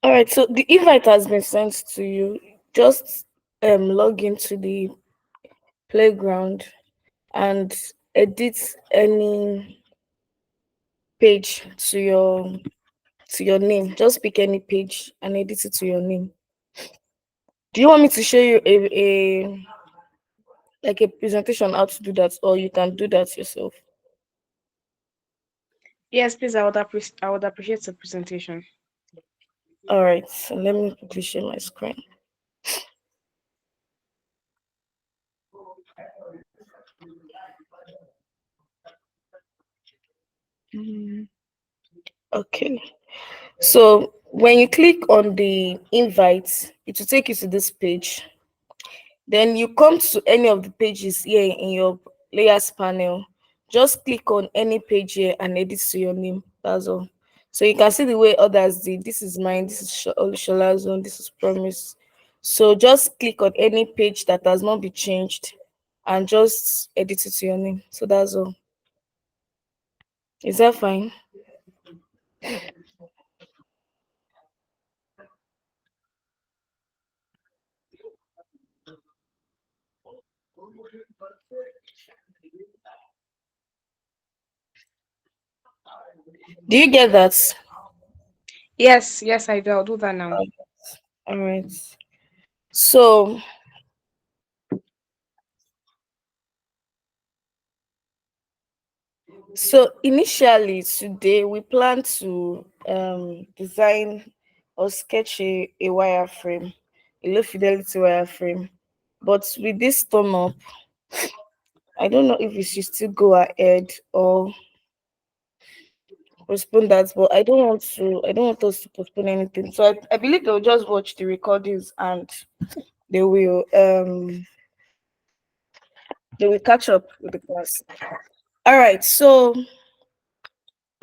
All right, so the invite has been sent to you. Just log into the playground and edit any page to your name. Just pick any page and edit it to your name. Do you want me to show you a like a presentation how to do that, or you can do that yourself? Yes, please. I would appreciate the presentation. All right, so let me quickly share my screen. Mm, Okay, so when you click on the invite, it will take you to this page. Then you come to any of the pages here in your layers panel. Just click on any page here and edit to your name. That's all. So you can see the way others did. This is mine. This is Olishola's own. This is Promise. So just click on any page that has not been changed and just edit it to your name. So that's all. Is that fine? Do you get that? Yes, yes, I do. I'll do that now. All right. So So initially today we plan to design or sketch a wireframe, a low fidelity wireframe. But with this turn up, I don't know if we should still go ahead or postpone that. But I don't want us to postpone anything. So I believe they'll just watch the recordings and they will um they will catch up with the class. All right. So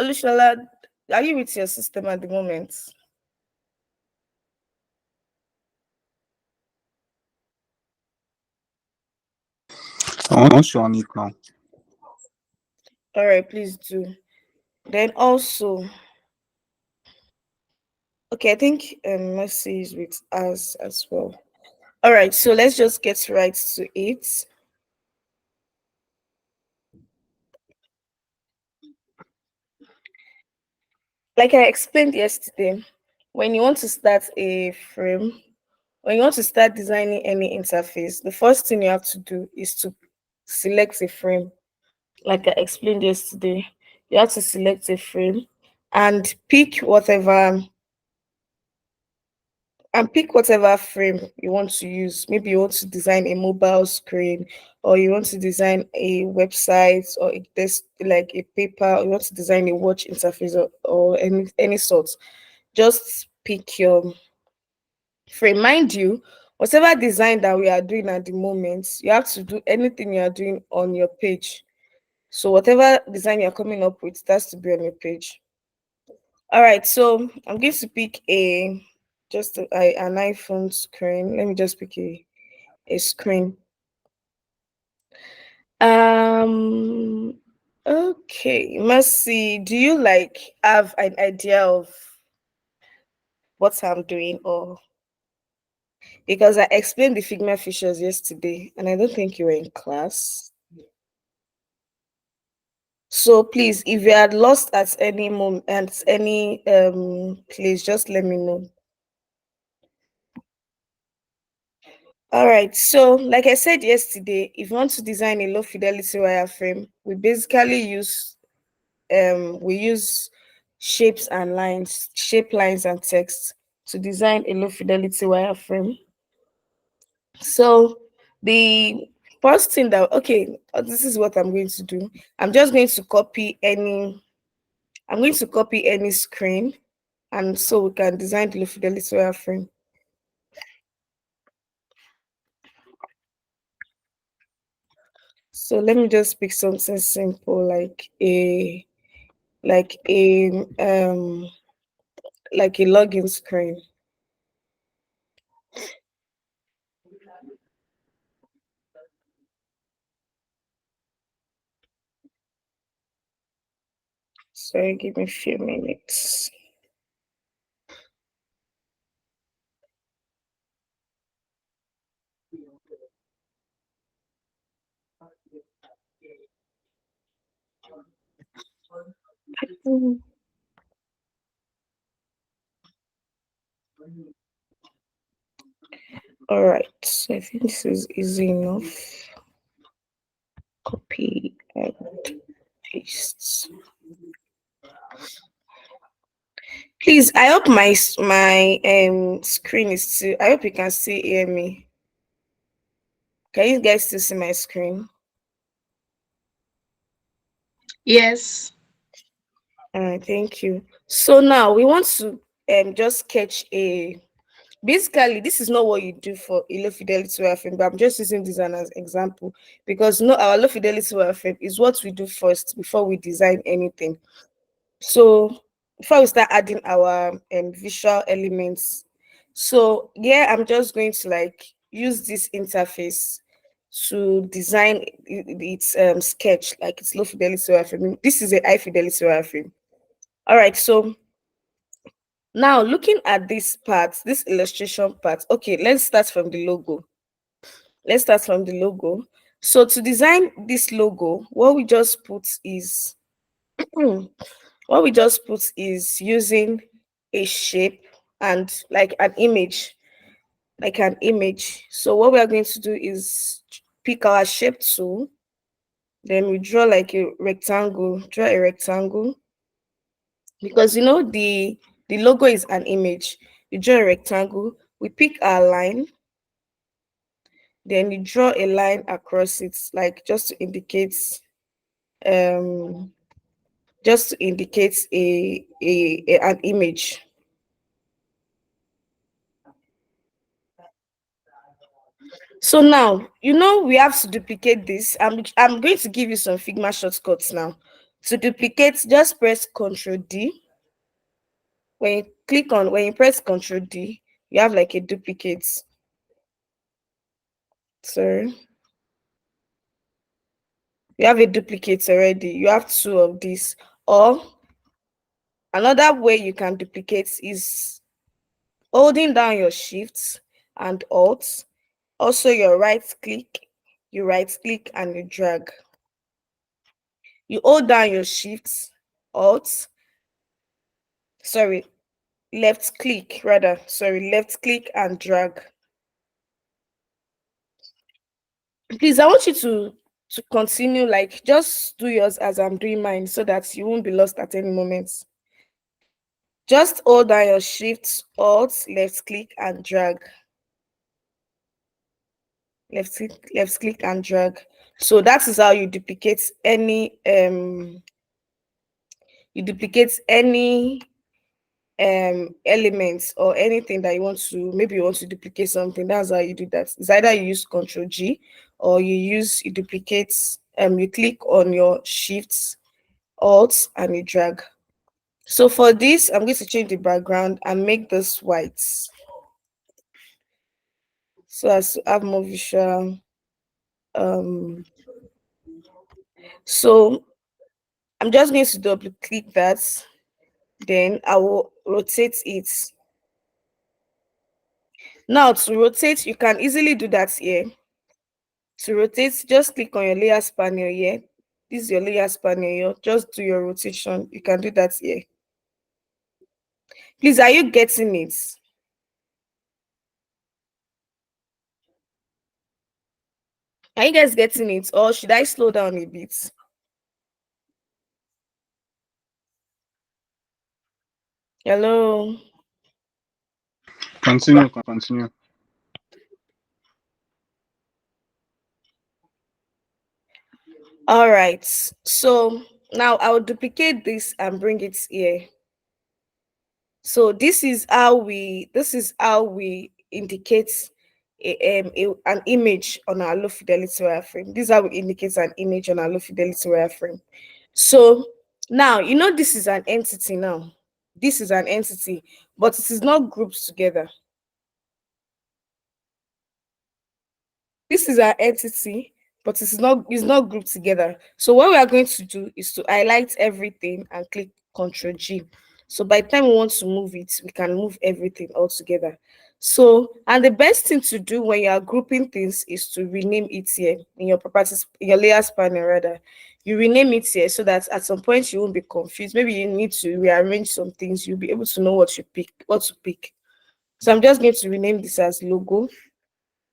Olushola, are you with your system at the moment? I want you on it now. All right, please do. Then also, okay, I think Mercy is with us as well. All right, so let's just get right to it. Like I explained yesterday, when you want to start a frame, when you want to start designing any interface, the first thing you have to do is to select a frame. Like I explained yesterday, you have to select a frame and pick whatever frame you want to use. Maybe you want to design a mobile screen, or you want to design a website, or a desk, like a paper, or you want to design a watch interface, or any sort. Just pick your frame. Mind you, whatever design that we are doing at the moment, you have to do anything you are doing on your page. So whatever design you're coming up with, that's to be on your page. All right, so I'm going to pick an iPhone screen. Let me just pick a screen. Um okay, Mercy, do you like have an idea of what I'm doing, or because I explained the Figma features yesterday and I don't think you were in class. So please, if you had lost at any moment, at any place, just let me know. All right. So, like I said yesterday, if you want to design a low fidelity wireframe, we use shapes and lines, shape lines and text to design a low fidelity wireframe. So, the first thing that this is what I'm going to do. I'm just going to copy any. I'm going to copy any screen, and so we can design the low fidelity wireframe. So let me just pick something simple like a um like a login screen. Sorry, give me a few minutes. Mhm. All right. So I think this is easy enough. Copy and paste. Please, I hope my screen is still. I hope you can still hear me. Can you guys still see my screen? Yes. All right, thank you. So now we want to just sketch a. Basically, this is not what you do for a low fidelity wireframe, but I'm just using this as an example because no, our low fidelity wireframe is what we do first before we design anything. So before we start adding our visual elements, so yeah, I'm just going to like use this interface to design its sketch, like it's low fidelity wireframe. This is a high fidelity wireframe. All right, so now looking at this part, this illustration part. Okay, let's start from the logo. Let's start from the logo. So to design this logo, what we just put is what we just put is using a shape and like an image, like an image. So what we are going to do is pick our shape tool, then we draw like a rectangle, draw a rectangle because you know the logo is an image. You draw a rectangle, we pick our line, then you draw a line across it, like um just to indicate an image. So now, you know, we have to duplicate this. I'm going to give you some Figma shortcuts now. To duplicate, just press Ctrl D. When you press Ctrl D, you have like a duplicate. Sorry, you have a duplicate already. You have two of these. Or another way you can duplicate is holding down your Shift and Alt. Also, your you right click and you drag. You hold down your Shift, Alt, sorry, left click rather, sorry, left click and drag. Please, I want you to continue, like just do yours as I'm doing mine so that you won't be lost at any moment. Just hold down your Shift, Alt, left click and drag. Left click and drag. So that is how you duplicate any elements or anything that you want to, maybe you want to duplicate something. That's how you do that. It's either you use Ctrl G or you duplicate, you click on your Shift, Alt and you drag. So for this, I'm going to change the background and make this white so as to have more visual. um so I'm just going to double click that, then I will rotate it. Now to rotate, you can easily do that here. To rotate, just click on your layers panel here. This is your layers panel here. Just do your rotation. You can do that here. Please, are you getting it? Are you guys getting it? Or should I slow down a bit? Hello. Continue, continue. All right. So now I'll duplicate this and bring it here. So this is how we indicate an image on our low fidelity wireframe. This is how we indicate an image on our low fidelity wireframe. So now you know this is an entity now. This is an entity, but it is not grouped together. This is our entity, but it's not grouped together. So what we are going to do is to highlight everything and click Ctrl G. So by the time we want to move it, we can move everything all together. So, and the best thing to do when you are grouping things is to rename it here in your properties, in your layers panel rather. You rename it here so that at some point you won't be confused. Maybe you need to rearrange some things. You'll be able to know what to pick. So I'm just going to rename this as logo.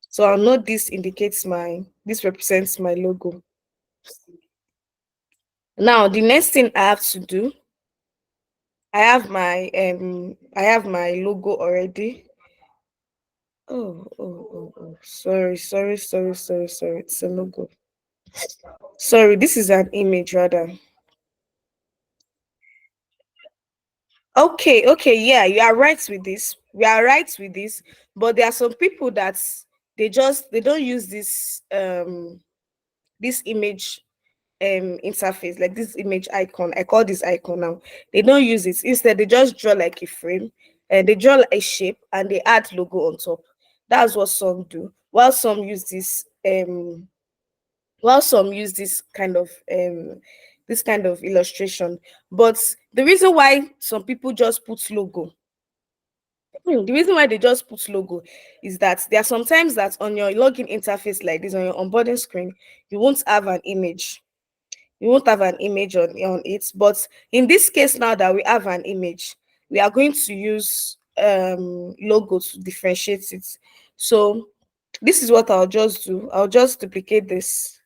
So I'll know this represents my logo. Now the next thing I have to do, I have my logo already. Oh. Sorry. It's a logo. Sorry, this is an image rather. Okay, yeah, you are right with this. We are right with this, but there are some people that they don't use this image interface, like this image icon. I call this icon now. They don't use it. Instead, they just draw like a frame and they draw a shape and they add logo on top. That's what some do. While some use this kind of illustration. But the reason why some people just put logo, the reason why they just put logo is that there are sometimes that on your login interface like this, on your onboarding screen, you won't have an image. You won't have an image on it. But in this case, now that we have an image, we are going to use logo to differentiate it. So this is what I'll just do. I'll just duplicate this.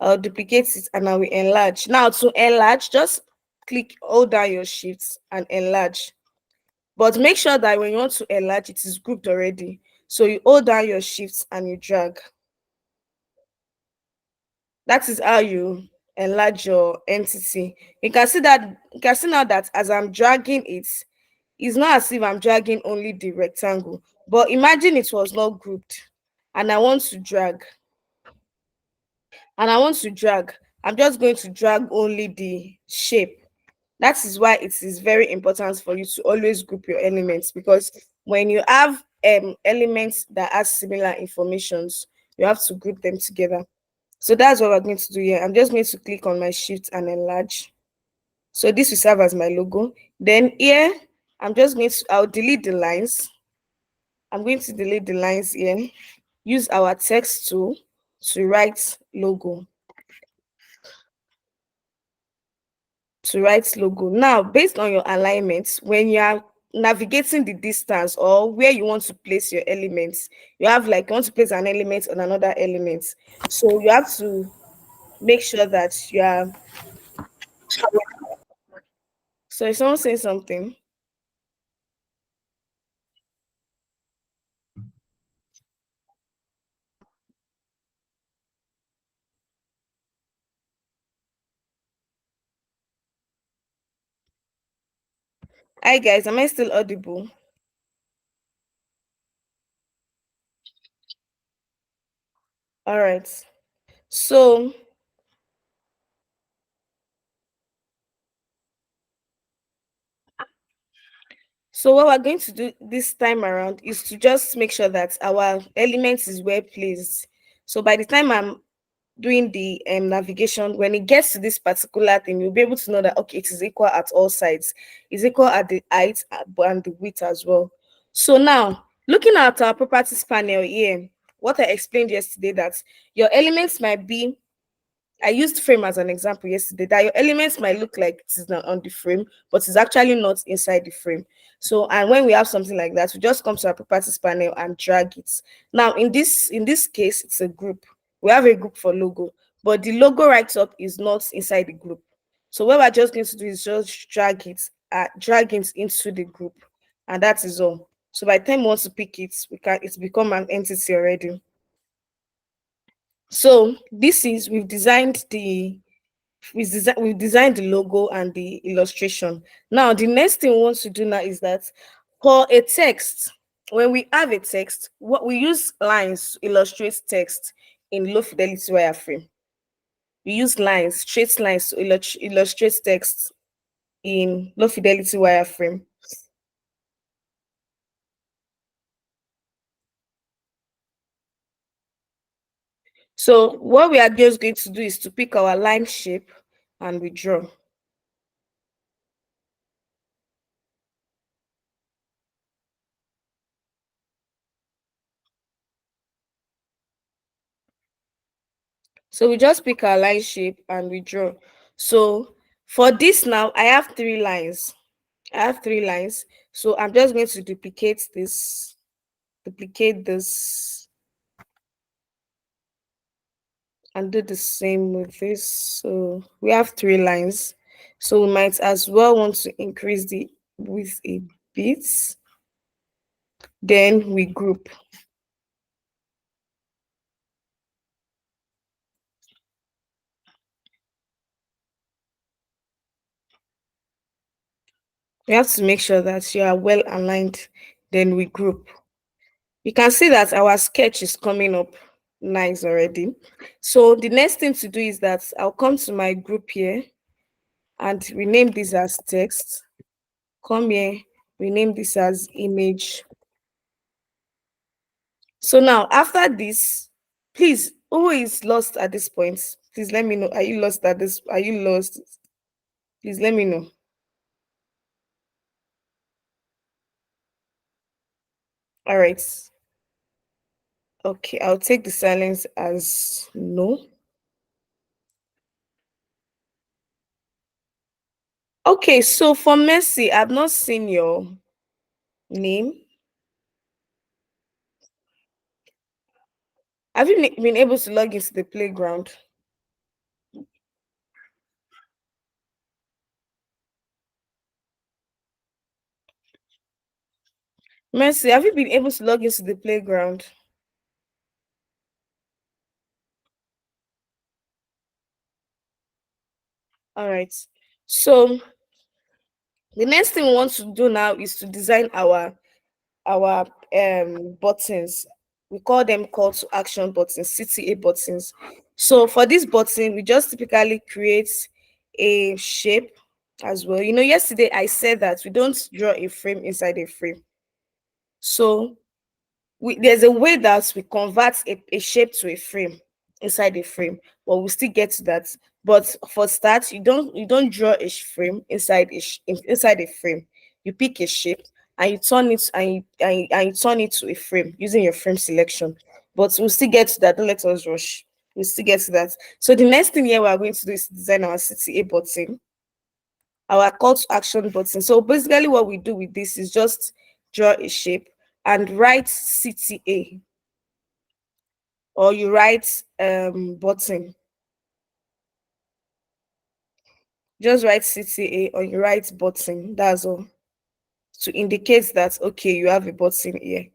I'll duplicate it and I will enlarge. Now to enlarge, just hold down your shift and enlarge. But make sure that when you want to enlarge, it is grouped already. So you hold down your shifts and you drag. That is how you enlarge your entity. You can see now that as I'm dragging it, it's not as if I'm dragging only the rectangle. But imagine it was not grouped and I want to drag. I'm just going to drag only the shape. That is why it is very important for you to always group your elements, because when you have elements that have similar informations, you have to group them together. So that's what we're going to do here. I'm just going to click on my shift and enlarge. So this will serve as my logo. Then here, I'll delete the lines. I'm going to delete the lines here. Use our text tool to write logo. Now, based on your alignment, when you are navigating the distance or where you want to place your elements, you have like you want to place an element on another element. So you have to make sure that you are. So is someone saying something? Hi guys, am I still audible? All right. So what we're going to do this time around is to just make sure that our elements is well placed. So by the time I'm doing the navigation, when it gets to this particular thing, you'll be able to know that okay, it is equal at all sides. It's equal at the height and the width as well. So now, looking at our properties panel here, what I explained yesterday, that your elements might be, I used frame as an example yesterday, that your elements might look like it is not on the frame, but it's actually not inside the frame. So, and when we have something like that, we just come to our properties panel and drag it. Now, in this case, it's a group. We have a group for logo, but the logo right up is not inside the group. So what we're just going to do is just drag it into the group, and that is all. So by the time we want to pick it, it's become an entity already. So this is we've designed the logo and the illustration. Now the next thing we want to do now is that for a text, when we have a text, what we use lines to illustrate text in low fidelity wireframe. We use lines, straight lines to illustrate text in low fidelity wireframe. So what we are just going to do is to pick our line shape and we draw. So we just pick our line shape and we draw. So for this now, I have 3 lines. I have 3 lines. So I'm just going to duplicate this, and do the same with this. So we have 3 lines. So we might as well want to increase the width a bit. Then we group. We have to make sure that you are well aligned. Then we group. You can see that our sketch is coming up nice already. So the next thing to do is that I'll come to my group here and rename this as text. Come here, rename this as image. So now after this, please, who is lost at this point? Please let me know. Are you lost at this? Are you lost? Please let me know. All right. Okay, I'll take the silence as no. Okay, so for Mercy, I've not seen your name. Have you been able to log into the playground? Mercy, have you been able to log into the playground? All right. So the next thing we want to do now is to design our buttons. We call them call to action buttons, CTA buttons. So for this button, we just typically create a shape as well. You know, yesterday I said that we don't draw a frame inside a frame. So there's a way that we convert a shape to a frame inside a frame, but we'll still get to that. But for start, you don't draw a frame inside a frame. You pick a shape and you turn it and you turn it to a frame using your frame selection. But we'll still get to that. Don't let us rush. We'll still get to that. So the next thing here we're going to do is design our CTA button, our call to action button. So basically what we do with this is just draw a shape and write CTA, or you write button. Just write CTA or you write button. That's all. To indicate that okay, you have a button here.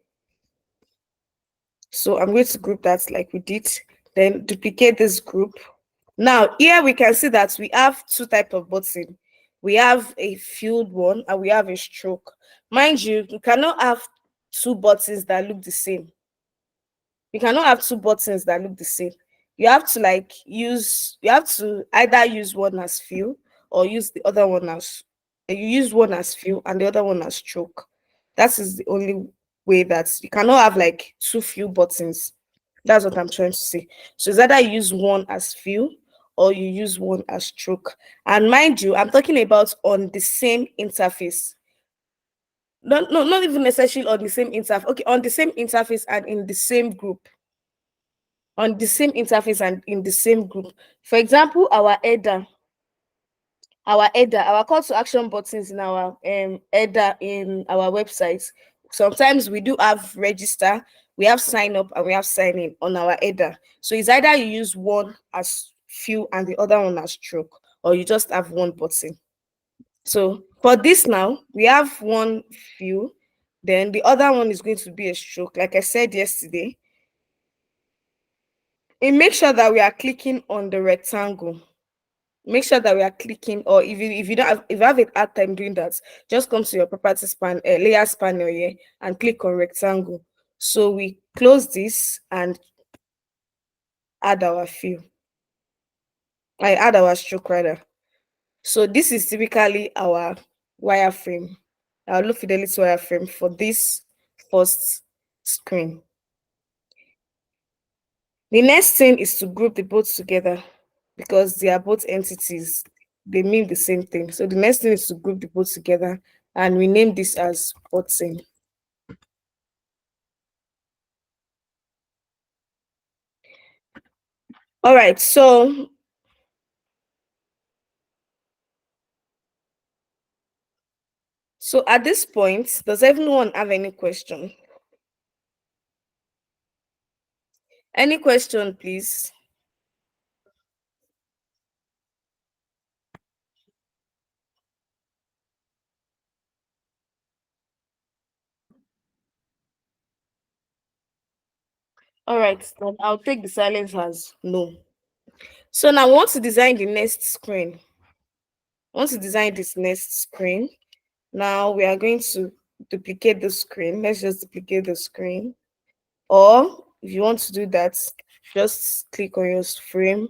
So I'm going to group that like we did. Then duplicate this group. Now here we can see that we have two types of button. We have a filled one and we have a stroke. Mind you, you cannot have two buttons that look the same. You cannot have two buttons that look the same. You have to either use one as fill or use the other one as you use one as fill and the other one as stroke. That is the only way. That you cannot have like two fill buttons. That's what I'm trying to say. So it's either you use one as fill or you use one as stroke. And mind you, I'm talking about on the same interface. Not even necessarily on the same interface. Okay, on the same interface and in the same group. On the same interface and in the same group. For example, our call to action buttons in our header in our website. Sometimes we do have register, we have sign up, and we have sign in on our header. So it's either you use one as fill and the other one as stroke, or you just have one button. So for this now, we have one fill, then the other one is going to be a stroke. Like I said yesterday, and make sure that we are clicking on the rectangle. Make sure that we are clicking, or if you don't have, if you have a hard time doing that, just come to your properties layers panel here and click on rectangle. So we close this and add our fill. I add our stroke rather. So this is typically our wireframe, our low fidelity wireframe for this first screen. The next thing is to group the both together because they are both entities. They mean the same thing. So the next thing is to group the both together and rename this as button. All right. So at this point, does everyone have any question? Any question, please? All right, then I'll take the silence as no. So now I want to design the next screen. Once you design this next screen, now we are going to duplicate the screen. Let's just duplicate the screen. Or if you want to do that, just click on your frame,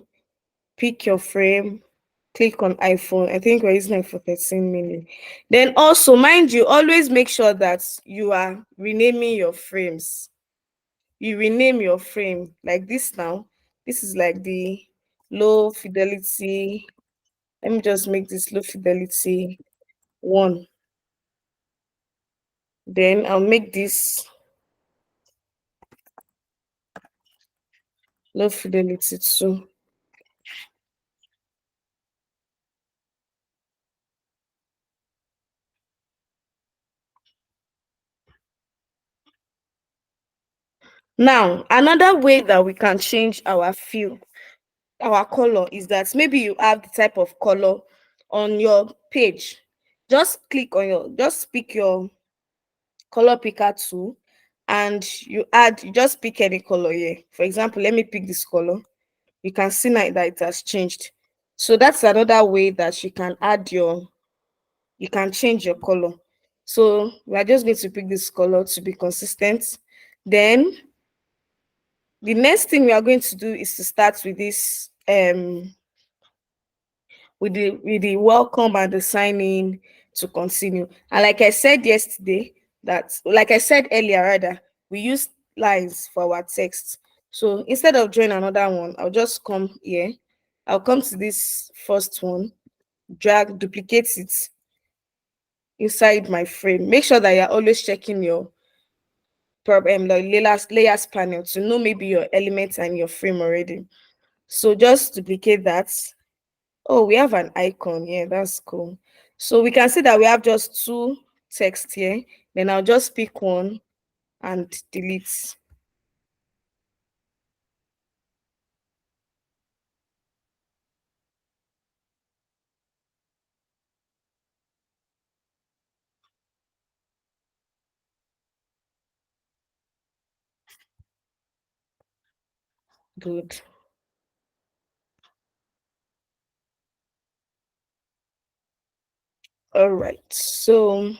pick your frame, click on iPhone. I think we're using iPhone 13 mini. Then also, mind you, always make sure that you are renaming your frames. You rename your frame like this now. This is like the low fidelity. Let me just make this low fidelity 1. Then I'll make this low fidelity 2. Now, another way that we can change our feel, our color, is that maybe you have the type of color on your page. Just pick your color picker tool and you just pick any color here. For example, let me pick this color. You can see now that it has changed. So that's another way that you can change your color. So we are just going to pick this color to be consistent. Then the next thing we are going to do is to start with this with the welcome and the sign in to continue. And like I said yesterday, like I said earlier rather, we use lines for our text. So instead of drawing another one, I'll just come here. I'll come to this first one, drag, duplicate it inside my frame. Make sure that you're always checking your like layers panel to know maybe your elements and your frame already. So just duplicate that. Oh, we have an icon. Yeah, that's cool. So we can see that we have just 2 text here. Then I'll just pick one and delete. Good. All right. So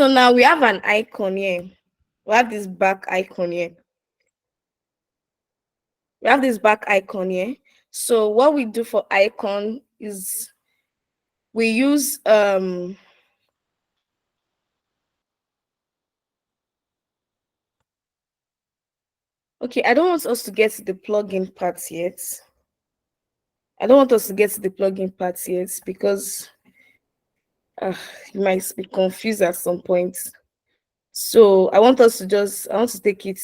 now we have an icon here. We have this back icon here. We have this back icon here. So what we do for icon is we use okay, I don't want us to get to the plugin part yet. I don't want us to get to the plugin part yet because you might be confused at some point. So I want to take it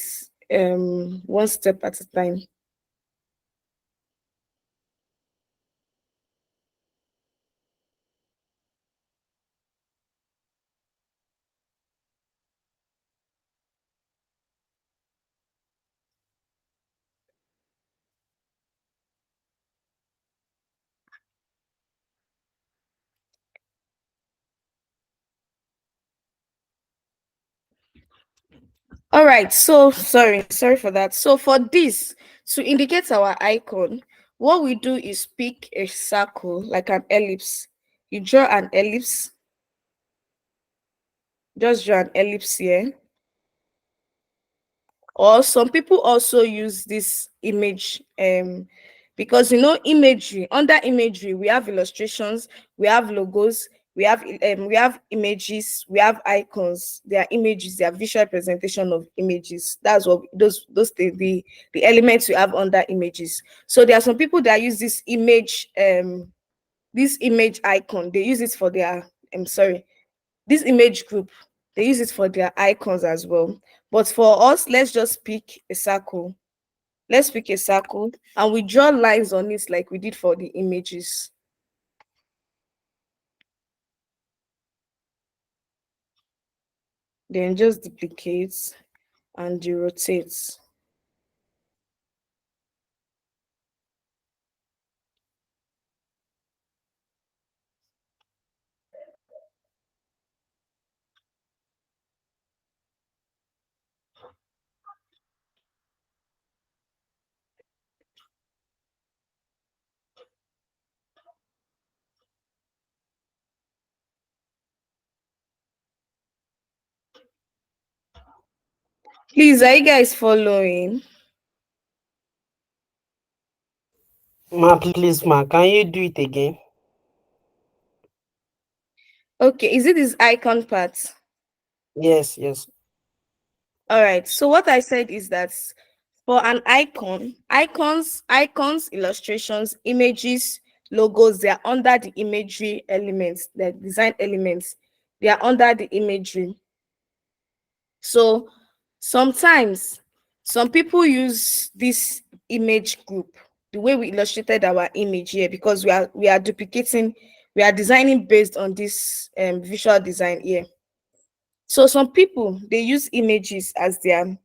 one step at a time. All right, so sorry for that. So for this, to indicate our icon, what we do is pick a circle like an ellipse. You draw an ellipse, just draw an ellipse here. Or some people also use this image because imagery, under imagery we have illustrations, we have logos, we have images, we have icons. They are images, they are visual representation of images. That's what those the elements we have under images. So there are some people that use this image icon. They use it for their this image group, they use it for their icons as well. But for us, let's just pick a circle. Let's pick a circle and we draw lines on it like we did for the images. Then just duplicate and you rotate. Please, are you guys following? Ma, please, ma, can you do it again? Okay, is it this icon part? Yes, yes. All right. So what I said is that for an icon, icons, illustrations, images, logos, they are under the imagery elements, the design elements. They are under the imagery. So sometimes some people use this image group, the way we illustrated our image here, because we are duplicating, we are designing based on this visual design here. So some people they use images as their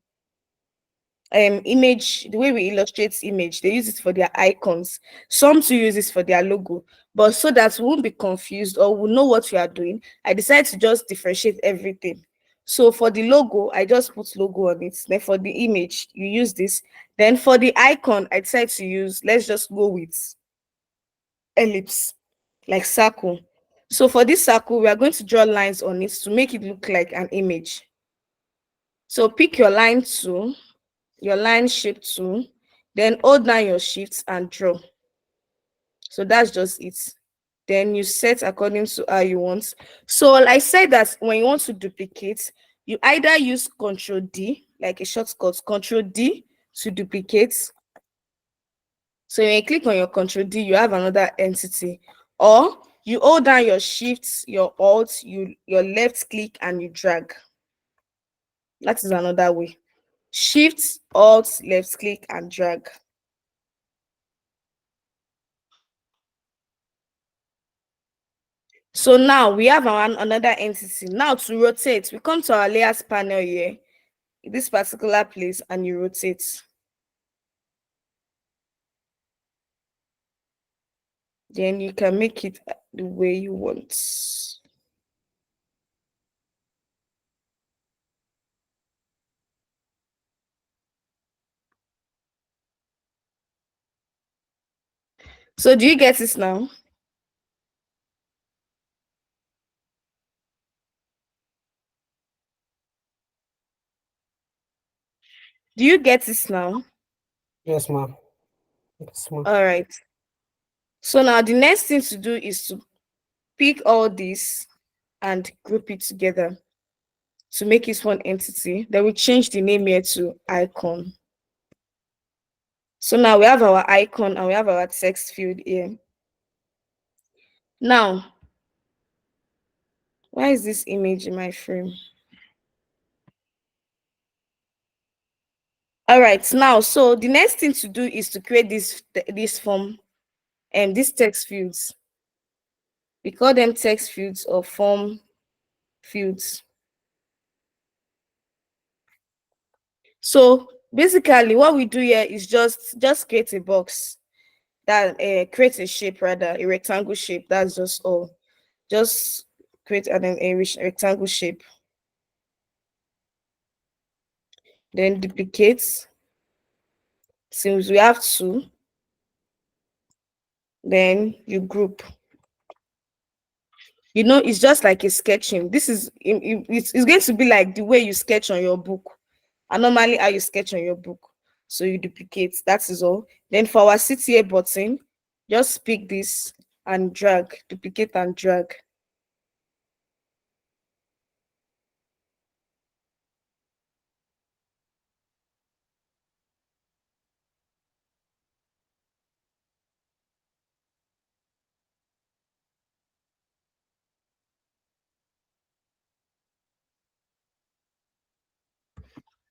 image, the way we illustrate image, they use it for their icons. Some to use this for their logo, but so that we won't be confused or we'll know what we are doing, I decided to just differentiate everything. So for the logo, I just put logo on it. Then for the image, you use this. Then for the icon, I decided to use, let's just go with ellipse, like circle. So for this circle, we are going to draw lines on it to make it look like an image. So pick your line tool, your line shape tool, then hold down your shift and draw. So that's just it. Then you set according to how you want. So like I said that when you want to duplicate, you either use Control D, like a shortcut, Control D to duplicate. So when you click on your Control D, you have another entity. Or you hold down your shift, your alt, your left click and you drag. That is another way. Shift, alt, left click and drag. So now we have another entity. Now to rotate, we come to our layers panel here, in this particular place, and you rotate. Then you can make it the way you want. So do you get this now? Do you get this now? Yes, ma. Yes, ma. All right. So now the next thing to do is to pick all this and group it together to make it one entity. Then we change the name here to icon. So now we have our icon and we have our text field here. Now, why is this image in my frame? All right, now, so the next thing to do is to create this form and these text fields. We call them text fields or form fields. So basically, what we do here is just create a box that create a shape, rather a rectangle shape. That's just all. Just create a rectangle shape. Then duplicate. Since we have two, then you group. You know, it's just like a sketching. This is it's going to be like the way you sketch on your book, and normally how you sketch on your book. So you duplicate, that is all. Then for our CTA button, just pick this and drag, duplicate and drag.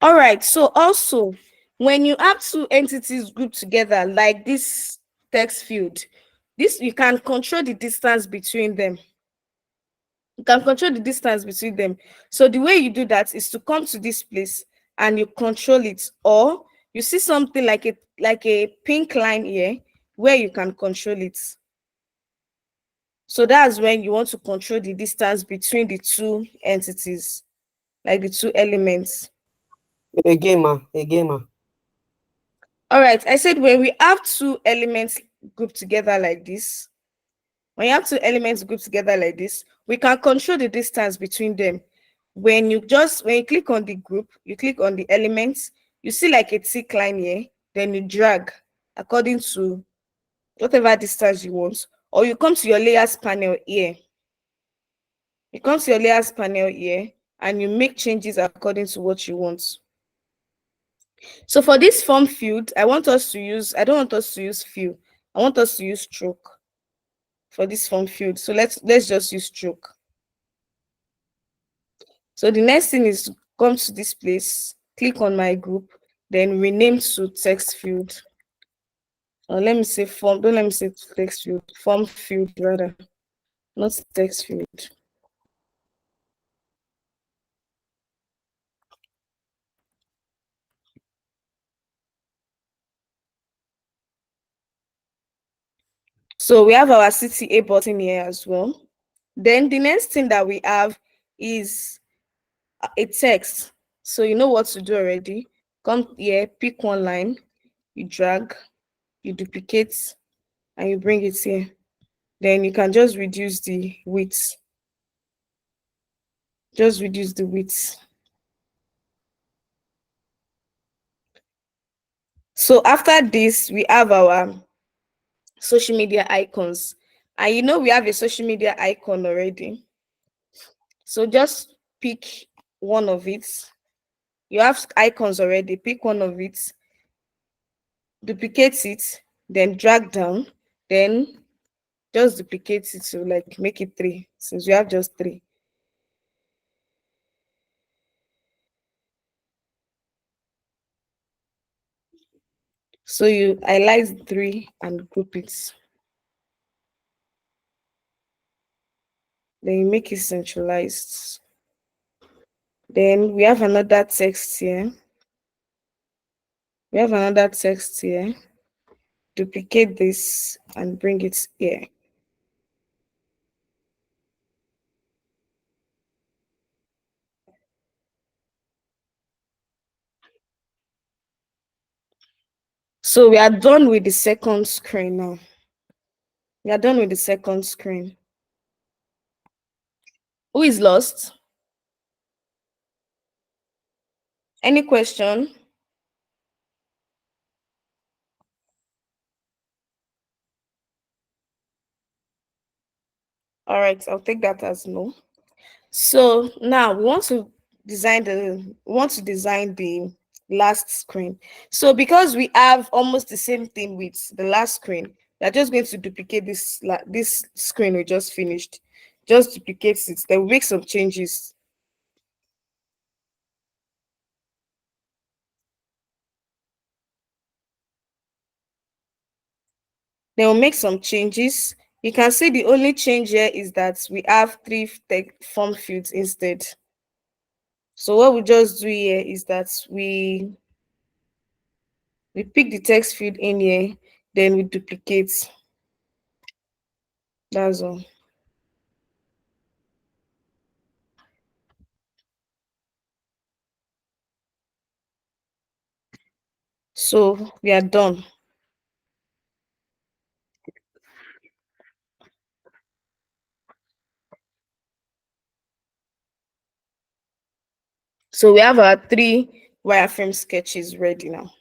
All right. So also, when you have two entities grouped together, like this text field, this you can control the distance between them. You can control the distance between them. So the way you do that is to come to this place and you control it, or you see something like a pink line here where you can control it. So that's when you want to control the distance between the two entities, like the two elements. Again, ma. All right, I said when we have two elements grouped together like this, when you have two elements grouped together like this, we can control the distance between them. When you click on the group, you click on the elements, you see like a tick line here, then you drag according to whatever distance you want, or you come to your layers panel here. You come to your layers panel here and you make changes according to what you want. So for this form field, I don't want us to use fill. I want us to use stroke for this form field. So let's just use stroke. So the next thing is to come to this place, click on my group, then rename to text field. Or let me say form, don't let me say text field, form field rather, not text field. So we have our CTA button here as well. Then the next thing that we have is a text. So you know what to do already. Come here, pick one line, you drag, you duplicate, and you bring it here. Then you can just reduce the width. Just reduce the width. So after this, we have our social media icons. And you know we have a social media icon already. So just pick one of it. You have icons already, pick one of it, duplicate it, then drag down, then just duplicate it to like make it 3, since we have just 3. So you highlight 3 and group it. Then you make it centralized. Then we have another text here. Duplicate this and bring it here. So we are done with the second screen now. Who is lost? Any question? All right, I'll take that as no. So now we want to design the last screen. So because we have almost the same thing with the last screen, we're just going to duplicate this screen we just finished. Just duplicate it. Then we'll make some changes. You can see the only change here is that we have 3 form fields instead. So what we just do here is that we pick the text field in here, then we duplicate. That's all. So we are done. So we have our 3 wireframe sketches ready now.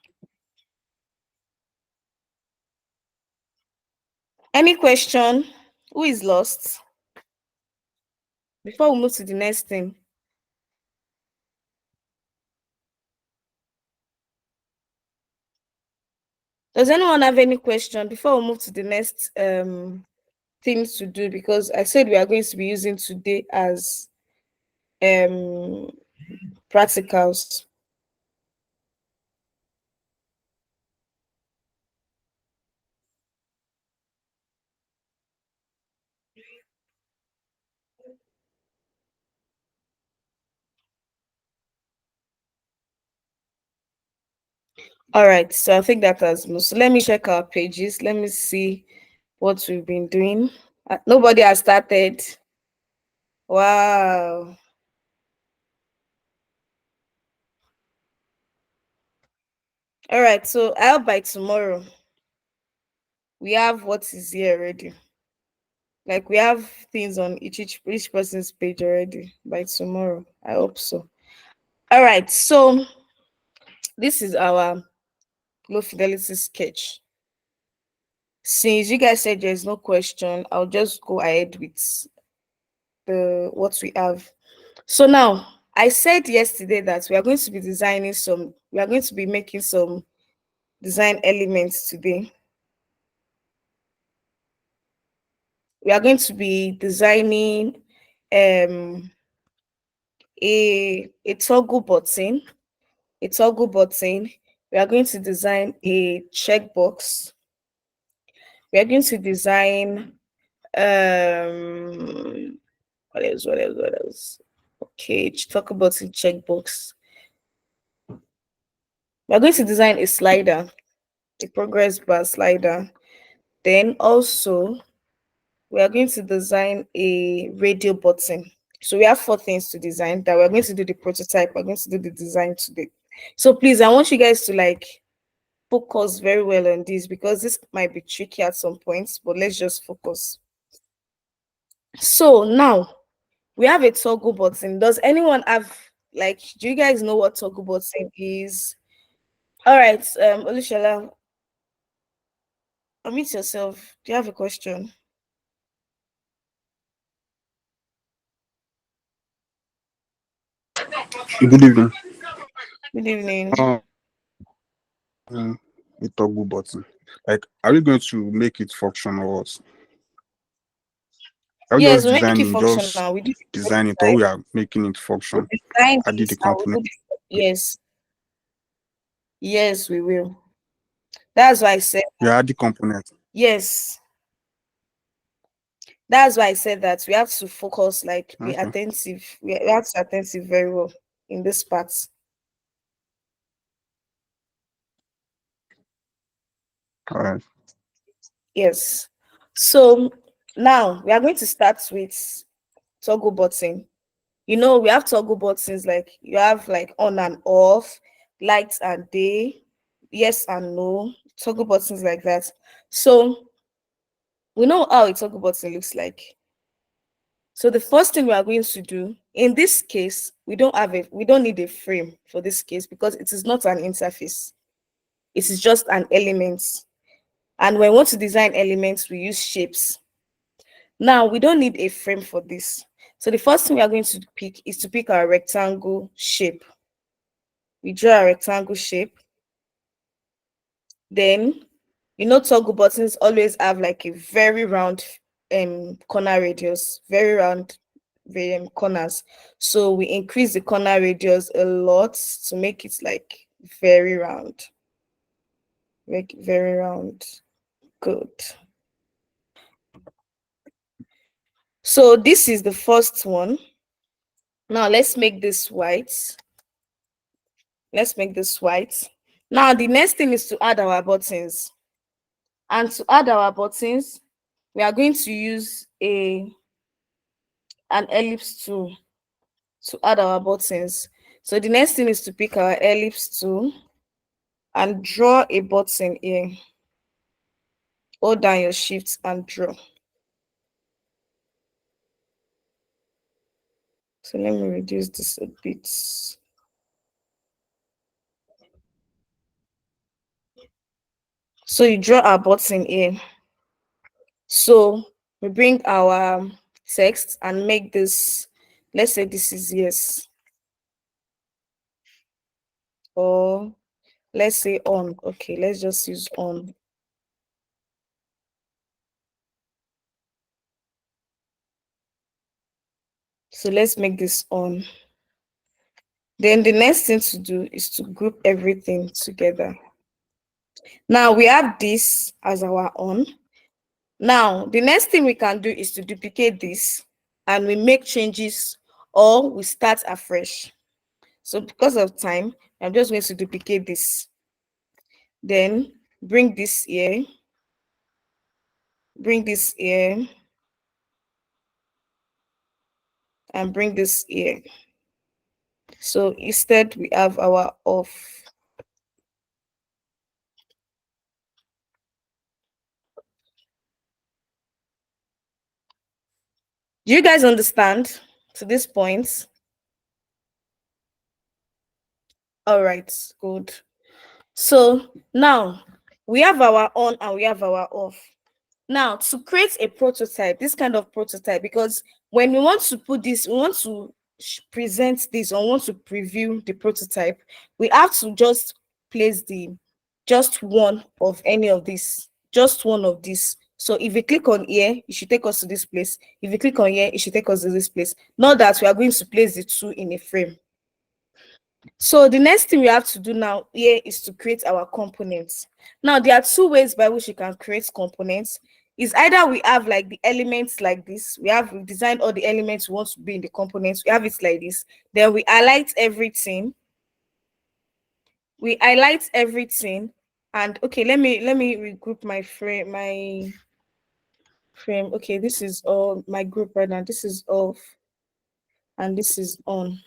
Any question? Who is lost? Before we move to the next thing. Does anyone have any question before we move to the next things to do? Because I said we are going to be using today as practicals. All right, so I think that has moved. So let me check our pages. Let me see what we've been doing. Nobody has started. Wow. All right, so I'll by tomorrow we have what is here already. Like we have things on each person's page already by tomorrow. I hope so. All right, so this is our low fidelity sketch. Since you guys said there's no question, I'll just go ahead with the what we have. So now I said yesterday that we are going to be making some design elements today. We are going to be designing um a toggle button, a toggle button. We are going to design a checkbox. We are going to design what else? Okay, talk about the checkbox. We are going to design a slider, a progress bar slider. Then also we are going to design a radio button. So we have four things to design that we're going to do the prototype, we're going to do the design today. So please, I want you guys to like focus very well on this because this might be tricky at some points, but let's just focus. So now we have a toggle button. Does anyone have like, do you guys know what toggle button is? All right, Olushala, unmute yourself. Do you have a question? Good evening. Good evening. A toggle button. Like, are we going to make it function or what? Are we Yes, just we make it designing, functional. just We do the design it, or prototype. we are making it We function? design I did this the and we component. do yes, yes, we will. That's why I said We add the component. yes. That's why I said that we have to focus, like be Okay. attentive. We have to be attentive very well in this part. All right. Yes. So now we are going to start with toggle button. You know, we have toggle buttons like you have like on and off, light and day, yes and no, toggle buttons like that. So we know how a toggle button looks like. So the first thing we are going to do in this case, we don't need a frame for this case because it is not an interface. It is just an element. And when we want to design elements, we use shapes. Now we don't need a frame for this. So the first thing we are going to pick is to pick our rectangle shape. We draw a rectangle shape. Then you know toggle buttons always have like a very round corner radius, very round corners. So we increase the corner radius a lot to make it like very round. Make it very round. Good. So this is the first one. Now let's make this white. Let's make this white. Now the next thing is to add our buttons. And to add our buttons, we are going to use an ellipse tool to add our buttons. So the next thing is to pick our ellipse tool and draw a button here. Hold down your shift and draw. So let me reduce this a bit. So you draw our button here. So we bring our text and make this, let's say this is yes. Or let's say on. Okay, let's just use on. So let's make this on. Then the next thing to do is to group everything together. Now we have this as our on. Now, the next thing we can do is to duplicate this and we make changes or we start afresh. So because of time, I'm just going to duplicate this. Then bring this here, bring this here, and bring this here. So instead, we have our off. Do you guys understand to this point? All right, good. So now we have our on and we have our off. Now, to create a prototype, this kind of prototype, because when we want to put this, we want to present this or want to preview the prototype, we have to just place the just one of any of this, just one of this. So if you click on here, it should take us to this place. If you click on here, it should take us to this place. Not that we are going to place the two in a frame. So the next thing we have to do now here is to create our components. Now there are two ways by which you can create components. Is either we have like the elements like this, we designed all the elements we want to be in the components, we have it like this, then we highlight everything. We highlight everything, and okay, let me regroup my frame, Okay, this is all my group right now. This is off and this is on.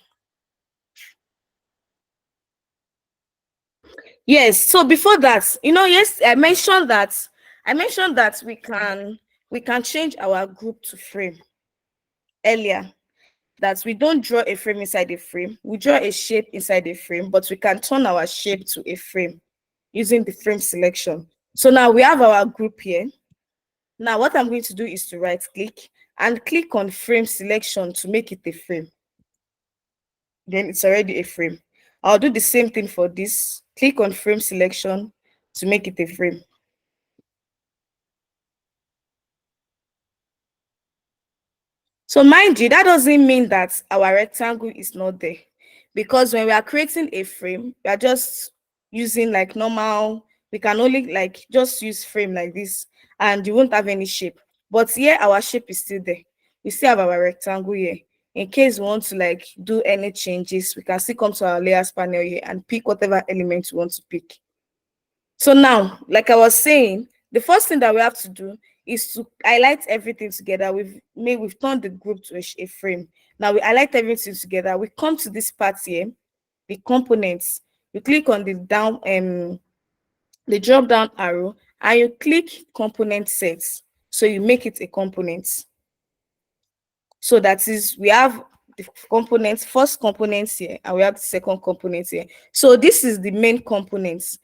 Yes, so before that, yes, I mentioned that we can change our group to frame earlier. That we don't draw a frame inside a frame. We draw a shape inside a frame, but we can turn our shape to a frame using the frame selection. So now we have our group here. Now what I'm going to do is to right click and click on frame selection to make it a frame. Then it's already a frame. I'll do the same thing for this. Click on frame selection to make it a frame. So mind you, that doesn't mean that our rectangle is not there, because when we are creating a frame, we are just using like normal, we can only like just use frame like this and you won't have any shape. But here our shape is still there. We still have our rectangle here. In case we want to like do any changes, we can still come to our layers panel here and pick whatever element we want to pick. So now, like I was saying, the first thing that we have to do is to highlight everything together. We've turned the group to a frame. Now we highlight everything together. We come to this part here, the components. You click on the drop down arrow and you click component sets. So you make it a component. So that is, we have the components, first components here, and we have the second component here. So this is the main components.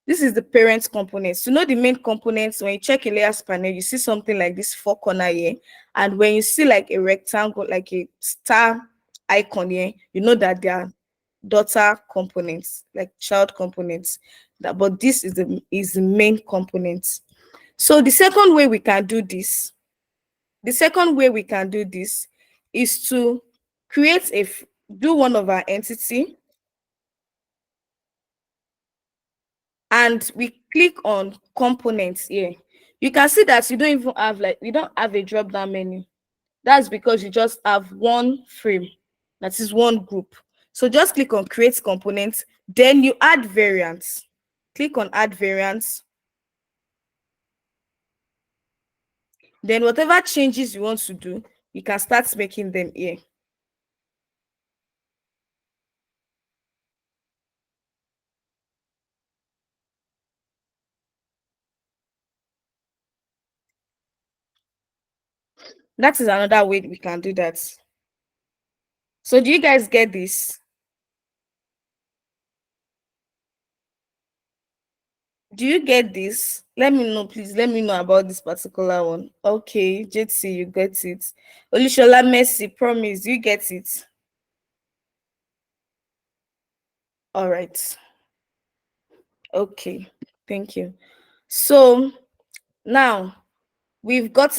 This is the parent components. To know the main components, when you check a layers panel, you see something like this four corner here. And when you see like a rectangle, like a star icon here, you know that they are daughter components, like child components. But this is the main component. So the second way we can do this, is to do one of our entity, and we click on components here. You can see that we don't have a drop down menu. That's because you just have one frame, that is one group. So just click on create components, then you add variants. Click on add variants. Then whatever changes you want to do, you can start making them here. That is another way we can do that. So do you guys get this? Do you get this? Let me know, please. Let me know about this particular one. Okay, JT, you get it. Olushola Mercy, promise, you get it. All right. Okay, thank you. So now we can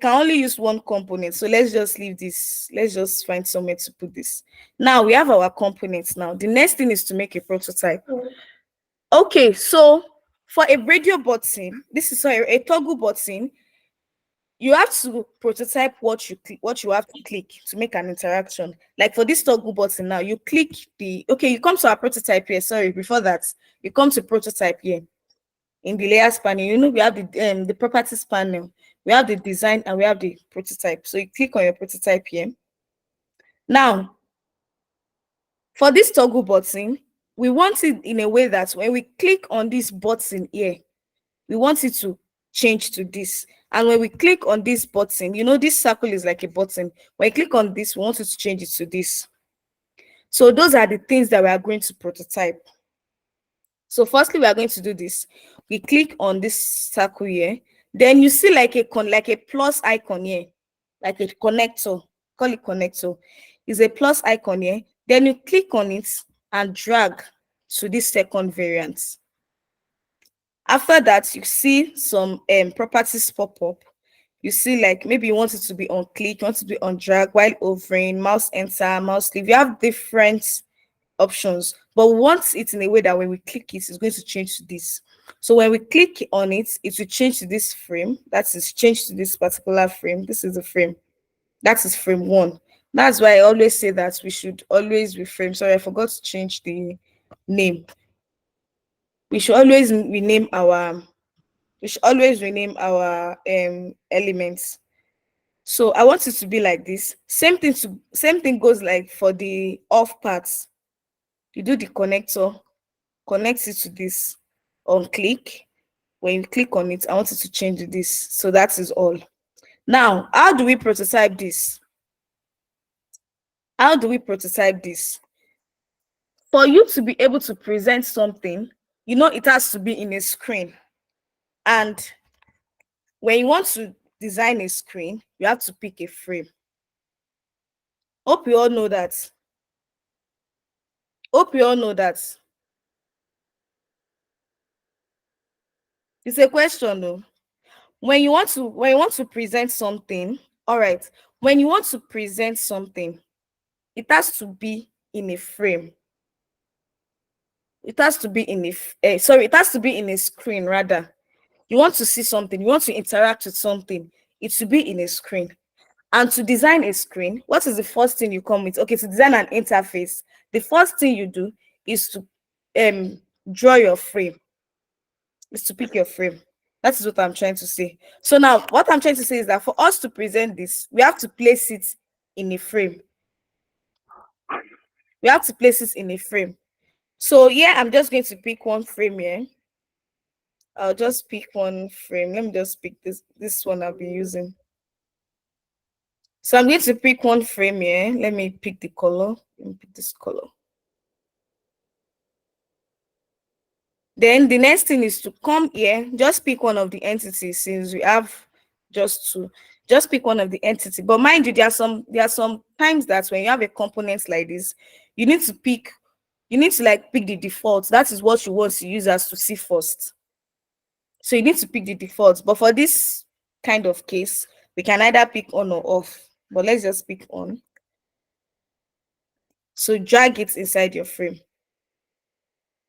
only use one component. So let's just leave this. Let's just find somewhere to put this. Now we have our components. Now the next thing is to make a prototype. Okay, so for a radio button, this is a toggle button. you have to prototype what you have to click to make an interaction. Like for this toggle button now, you click okay, you come to our prototype here. Sorry, before that, you come to prototype here. In the layers panel, we have the properties panel, we have the design, and we have the prototype. So you click on your prototype here. Now, for this toggle button, we want it in a way that when we click on this button here, we want it to change to this. And when we click on this button, this circle is like a button. When you click on this, we want it to change it to this. So those are the things that we are going to prototype. So firstly, we are going to do this. We click on this circle here. Then you see like a plus icon here, like a connector. Call it connector. It's a plus icon here. Then you click on it and drag to this second variant. After that, you see some properties pop up. You see like maybe you want it to be on click, you want it to be on drag, while hovering, mouse enter, mouse leave. You have different options, but we want it in a way that when we click it, it's going to change to this. So when we click on it, it will change to this frame. That is change to this particular frame. This is the frame. That is frame 1. That's why I always say that we should always reframe. Sorry, I forgot to change the name. We should always rename our elements. So I want it to be like this. Same thing goes like for the off parts. You do the connector, connect it to this on click. When you click on it, I want it to change to this. So that is all. Now, how do we prototype this? How do we prototype this? For you to be able to present something, it has to be in a screen. And when you want to design a screen, you have to pick a frame. Hope you all know that. Hope you all know that. It's a question though. When you want to present something, all right. When you want to present something, it has to be in a frame. It has to be in it has to be in a screen rather. You want to see something, you want to interact with something, it should be in a screen. And to design a screen, what is the first thing you come with? Okay, to design an interface, the first thing you do is to draw your frame, is to pick your frame. That is what I'm trying to say. So now, what I'm trying to say is that for us to present this, we have to place it in a frame. We have to place it in a frame. So yeah, I'm just going to pick one frame here. I'll just pick one frame. Let me just pick this one I'll be using. So I'm going to pick one frame here. Let me pick the color. Let me pick this color. Then the next thing is to come here, just pick one of the entities since we have just two. Just pick one of the entity. But mind you, there are some times that when you have a component like this, you need to pick the default. That is what you want the users to see first. So you need to pick the default. But for this kind of case, we can either pick on or off. But let's just pick on. So drag it inside your frame.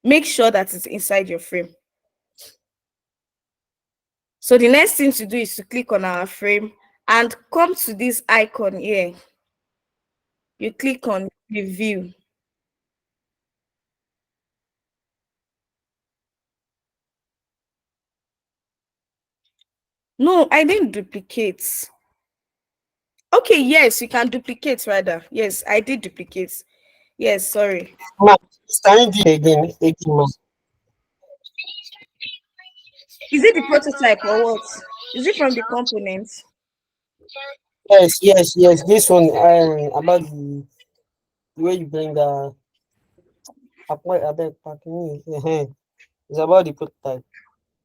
Make sure that it's inside your frame. So the next thing to do is to click on our frame and come to this icon here. You click on review. No, I didn't duplicate. Okay, yes, you can duplicate rather. Yes, I did duplicate. Yes, sorry. Ma, can you do it again? Again, ma. Is it the prototype or what? Is it from the components? Yes. This one about the way you bring the it's about the prototype.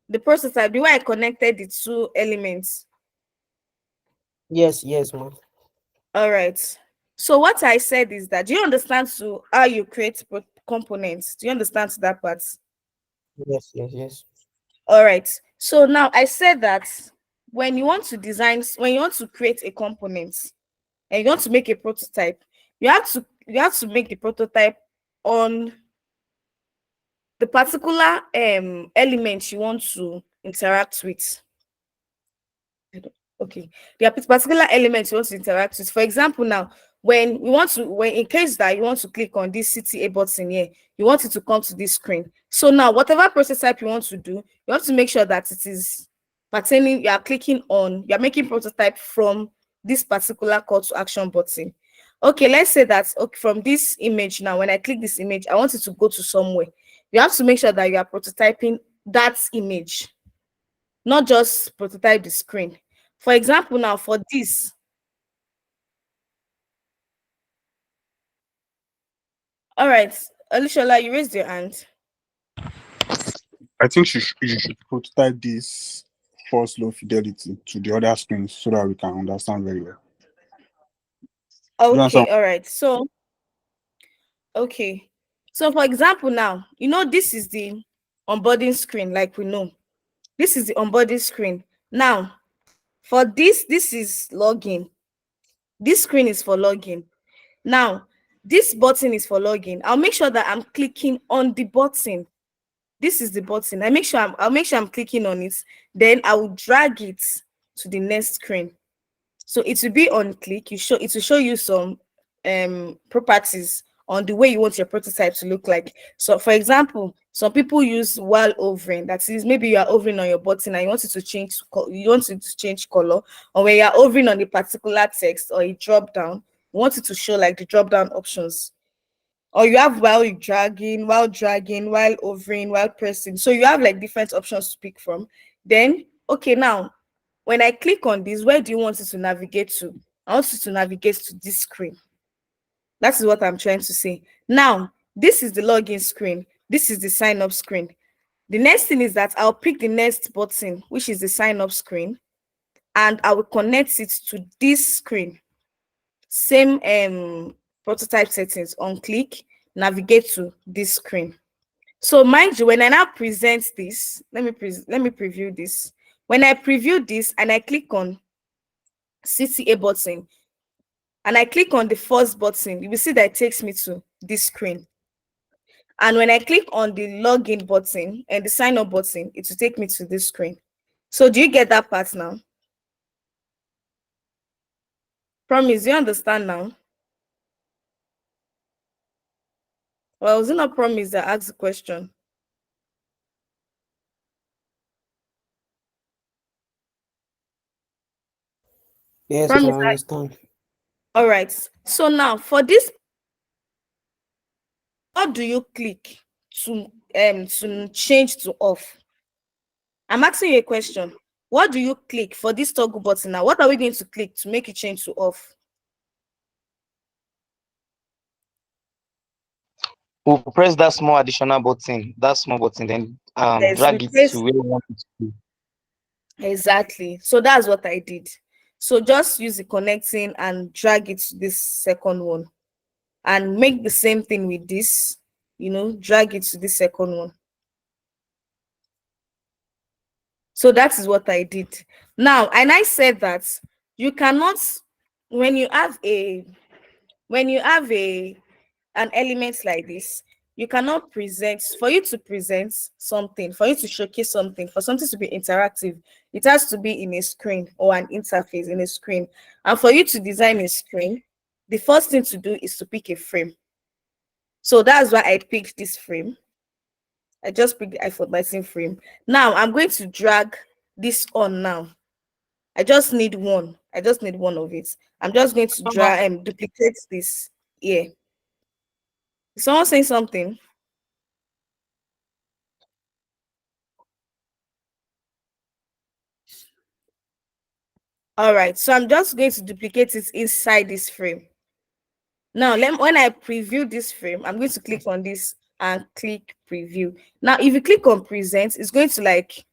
The prototype, the way I connected the two elements. Yes, ma. All right. So what I said is that, do you understand to how you create components? Do you understand to that part? Yes. All right. So now I said that when you want to create a component and you want to make a prototype, you have to make the prototype on the particular element you want to interact with. Okay, there are particular elements you want to interact with. For example, now when you want to, when in case that you want to click on this CTA button here, you want it to come to this screen. So now whatever prototype you want to do, you have to make sure that it is pertaining, you are clicking on, you are making prototype from this particular call to action button. Okay, let's say that, okay, from this image now, when I click this image, I want it to go to somewhere. You have to make sure that you are prototyping that image, not just prototype the screen. For example, now for this, all right, Alishola, you raised your hand. I think you should prototype this first low fidelity to the other screens so that we can understand very well. Do you understand? Okay, all right. So, okay. So for example, now, this is the onboarding screen, like we know. This is the onboarding screen. Now, for this is login. This screen is for login. Now, this button is for login. I'll make sure that I'm clicking on the button. This is the button. I'll make sure I'm clicking on it. Then I will drag it to the next screen. So it will be on click. It will show you some properties on the way you want your prototype to look like. So for example, some people use while hovering. That is, maybe you are hovering on your button and you want it to change you want it to change color, or when you are hovering on a particular text or a drop down, you want it to show like the drop down options. Or you have while dragging, while hovering, while pressing. So you have like different options to pick from. Then, okay, now when I click on this, where do you want it to navigate to? I want it to navigate to this screen. That is what I'm trying to say. Now, this is the login screen. This is the sign up screen. The next thing is that I'll pick the next button, which is the sign up screen, and I will connect it to this screen. Same prototype settings. On click, navigate to this screen. So mind you, when I now present this, let me preview this. When I preview this and I click on CTA button and I click on the first button, you will see that it takes me to this screen. And when I click on the login button and the sign up button, it will take me to this screen. So do you get that part now? Promise, you understand now? Well, was it not Promise that asked the question? Yes, I Promise, understand. all right. So now for this, what do you click to change to off? I'm asking you a question. What do you click for this toggle button now? What are we going to click to make it change to off? We'll press that small additional button, that small button, then Yes, we drag it to press where we want it to be. exactly. So that's what I did. So just use the connecting and drag it to this second one, and make the same thing with this. Drag it to the second one. So that is what I did. Now, and I said that you cannot, when you have a when you have an element like this, you cannot present, for you to present something, for you to showcase something, for something to be interactive, it has to be in a screen or an interface in a screen. And for you to design a screen, the first thing to do is to pick a frame. So that's why I picked this frame. I just picked the iPhone 19 frame. Now I'm going to drag this on now. I just need one of it. I'm just going to drag and duplicate this here. Is someone saying something? All right, so I'm just going to duplicate it inside this frame. Now, when I preview this frame, I'm going to click on this and click preview. Now, if you click on present, it's going to like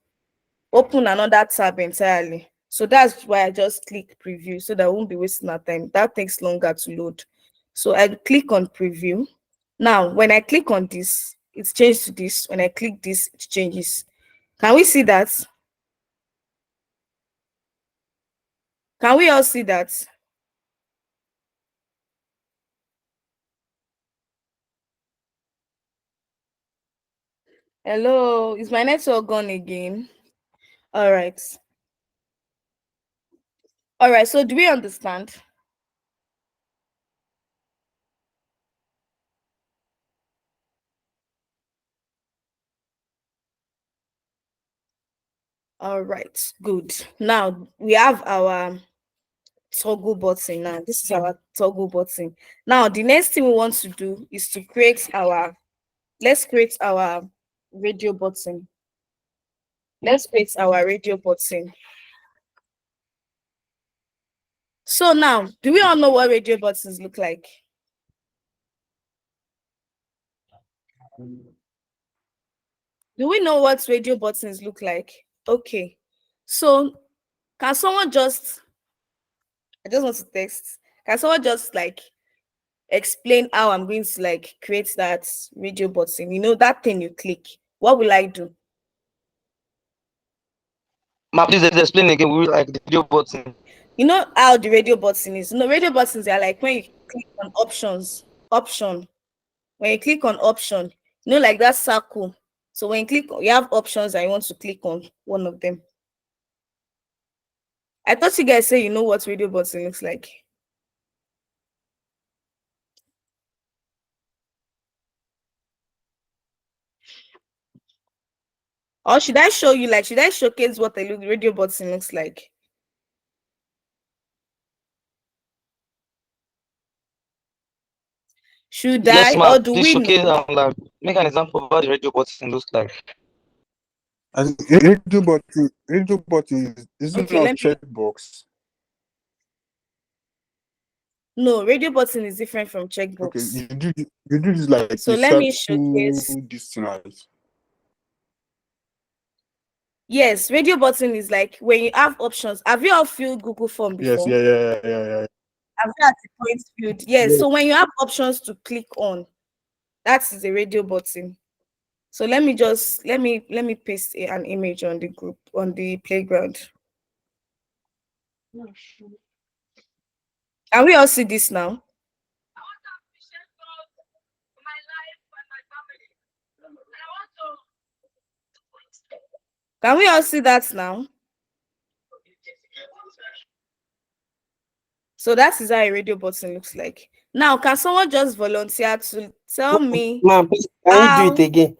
open another tab entirely. So that's why I just click preview so that I won't be wasting our time. That takes longer to load. So I click on preview. Now, when I click on this, it's changed to this. When I click this, it changes. Can we see that? Can we all see that? Hello, is my network gone again? All right. All right, so do we understand? All right, good. Now we have our toggle button. Now this is our toggle button. Now the next thing we want to do is to create our, let's create our radio button. Let's create our radio button. So now, do we all know what radio buttons look like? Do we know what radio buttons look like? Okay. So can someone just, I just want to text. Can someone just like explain how I'm going to like create that radio button? You know, that thing you click. What will I do? Ma, please explain again. We like the video button. You know how the radio button is? No, radio buttons are like when you click on options, option. When you click on option, you know, like that circle. So when you click, you have options and you want to click on one of them. I thought you guys say you know what radio button looks like. Or should I show you, like, should I showcase what the radio button looks like? Should Yes, I, ma. or do Please we showcase know? like make an example of what the radio button looks like. I think radio button is it Okay, not let me. checkbox? No, radio button is different from Okay, checkbox. you do this like So a let me circle showcase. this thing, right? Yes, radio button is like when you have options. Have you all filled Google Form Yes, before? yeah. Have you had the points filled? Yes. Yes. So when you have options to click on, that is a radio button. So let me just let me paste an image on the group on the playground. Can we all see this now? Can we all see that now? So that is how a radio button looks like. Now, can someone just volunteer to tell me Ma'am, please, can you do how it again?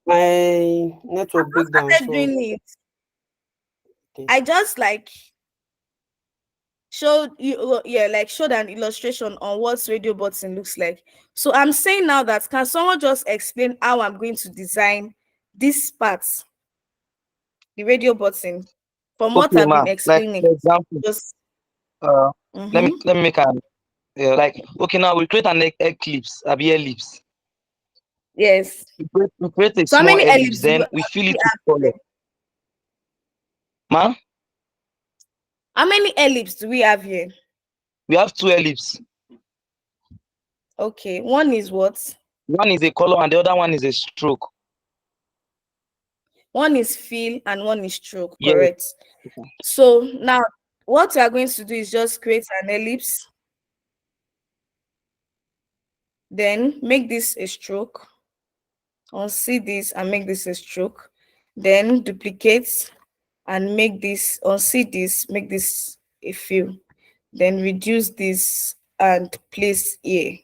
My network I breakdown, started so doing it? okay. I just like showed you, yeah, like showed an illustration on what radio button looks like. So I'm saying now that can someone just explain how I'm going to design this part, the radio button, from what Okay, I've ma. been Like explaining? for example, Just uh, mm-hmm. let me make an like okay now we create an eclipse, a ellipse. Yes. We create a So how small many ellipse, ellipses do then we fill we it with have color. here? Ma, How many ellipses do we have here? we have two ellipses. Okay, one is what? One is a color and the other one is a stroke. One is fill and one is stroke, Yes. correct? So now what we are going to do is just create an ellipse, then make this a stroke, unsee this and make this a stroke, then duplicate and make this, unsee this, make this a fill, then reduce this and place here.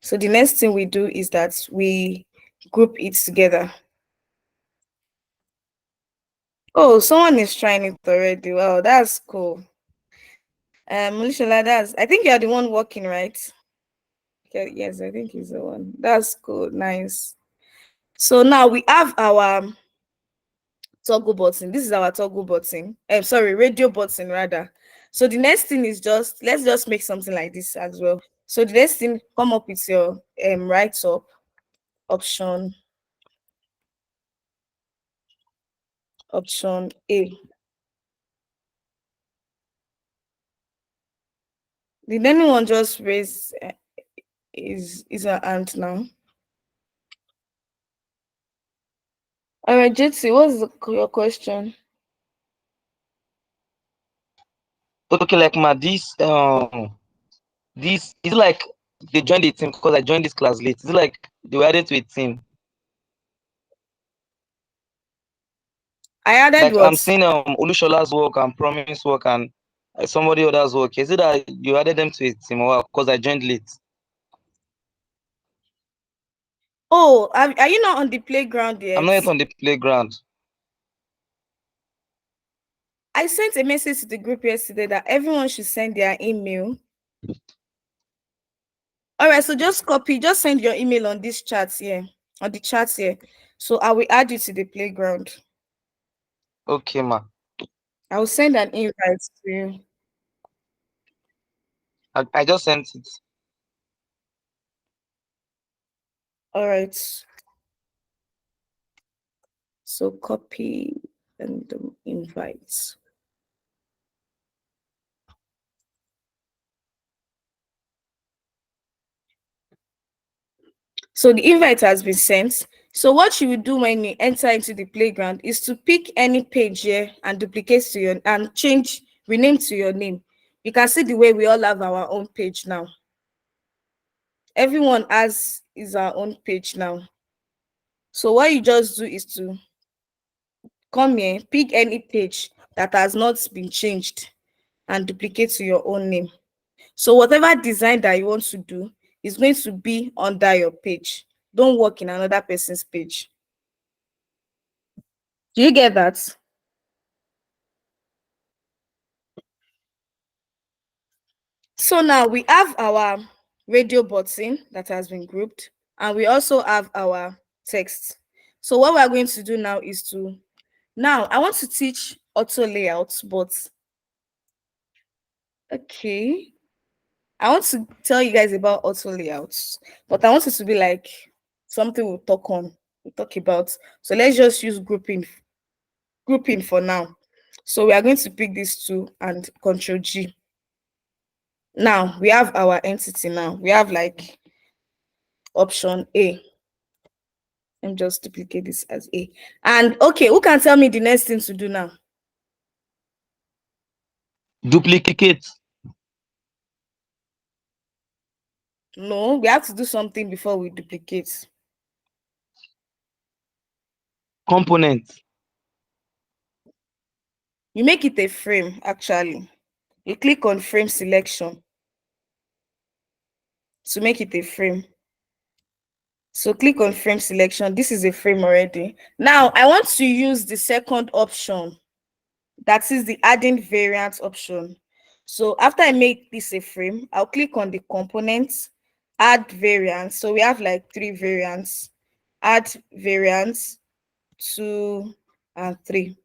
So the next thing we do is that we group it together. Oh, someone is trying it already. Wow, that's cool. Mulishola, that's, I think you're the one working, right? Okay, yes, I think he's the one. That's cool. Nice. So now we have our toggle button. This is our toggle button. Sorry, radio button rather. So the next thing is just, let's just make something like this as well. So the next thing, come up with your right up option A. Did anyone just raise is her hand now? All right, Jitsi, what's your question? Okay, like ma, this is like they joined the team because I joined this class late. Is it like they were added to a team? I added Like I'm what? seeing Olushola's work and Promise work and somebody else's work. Is it that you added them to a team or because I joined late? Oh, are you not on the playground I'm yet? not yet on the playground. I sent a message to the group yesterday that everyone should send their email. All right, so just send your email on this chat here, on the chat here. So I will add you to the playground. Okay, ma. I will send an invite to you. I just sent it. All right. So copy and invite. So the invite has been sent. So what you will do when you enter into the playground is to pick any page here and duplicate to your and rename to your name. You can see the way we all have our own page now. Everyone has is our own page now. So what you just do is to come here, pick any page that has not been changed and duplicate to your own name. So whatever design that you want to do is going to be under your page. Don't work in another person's page. Do you get that? So now we have our radio button that has been grouped, and we also have our text. So what we are going to do now is now I want to teach auto layout, but okay. I want to tell you guys about auto layouts, but I want it to be like something we'll talk about. So let's just use grouping for now. So we are going to pick these two and Control G. Now we have our entity now. We have like option A. Let me just duplicate this as A. And okay, who can tell me the next thing to do now? Duplicate. No, we have to do something before we duplicate. Component. You make it a frame, actually. You click on frame selection to make it a frame. So click on frame selection. This is a frame already. Now I want to use the second option. That is the adding variant option. So after I make this a frame, I'll click on the components, add variants. So we have like 3 variants. Add variants 2 and 3.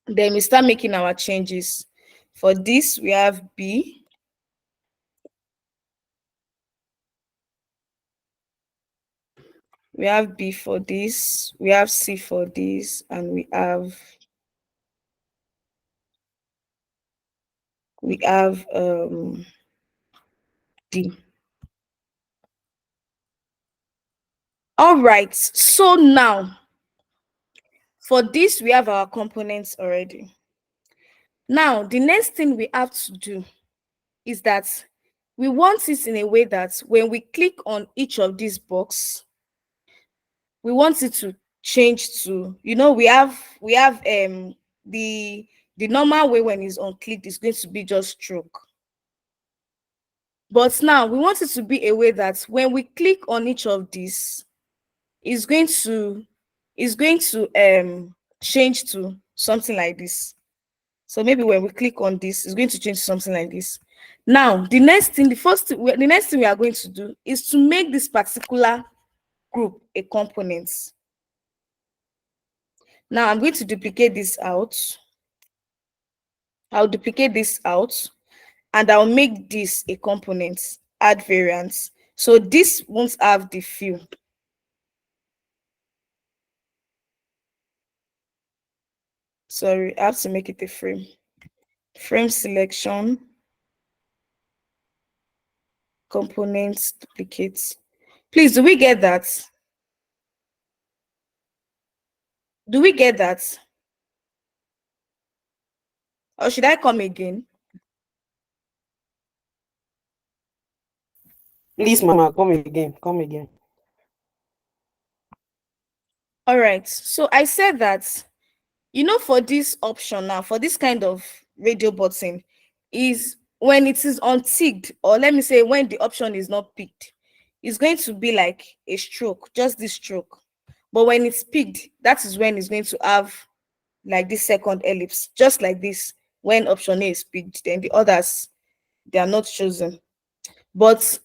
Then we start making our changes. For this, we have B. We have B for this, we have C for this, and we have D. All right, so now for this, we have our components already. Now, the next thing we have to do is that we want it in a way that when we click on each of these boxes, we want it to change to, the normal way when it's on click is going to be just stroke. But now we want it to be a way that when we click on each of these, it's going to change to something like this. So maybe when we click on this, it's going to change to something like this. Now, the next thing we are going to do is to make this particular group a component. Now I'm going to duplicate this out. I'll duplicate this out and I'll make this a component, add variants. So this won't have the fill. Sorry, I have to make it a frame. Frame selection, components, duplicates. Please, do we get that? Do we get that? Or should I come again? Please, Mama, come again. Come again. All right. So I said that For this option now, for this kind of radio button, is when it is unticked, or let me say when the option is not picked, it's going to be like a stroke, just this stroke. But when it's picked, that is when it's going to have like this second ellipse, just like this. When option A is picked, then the others, they are not chosen. But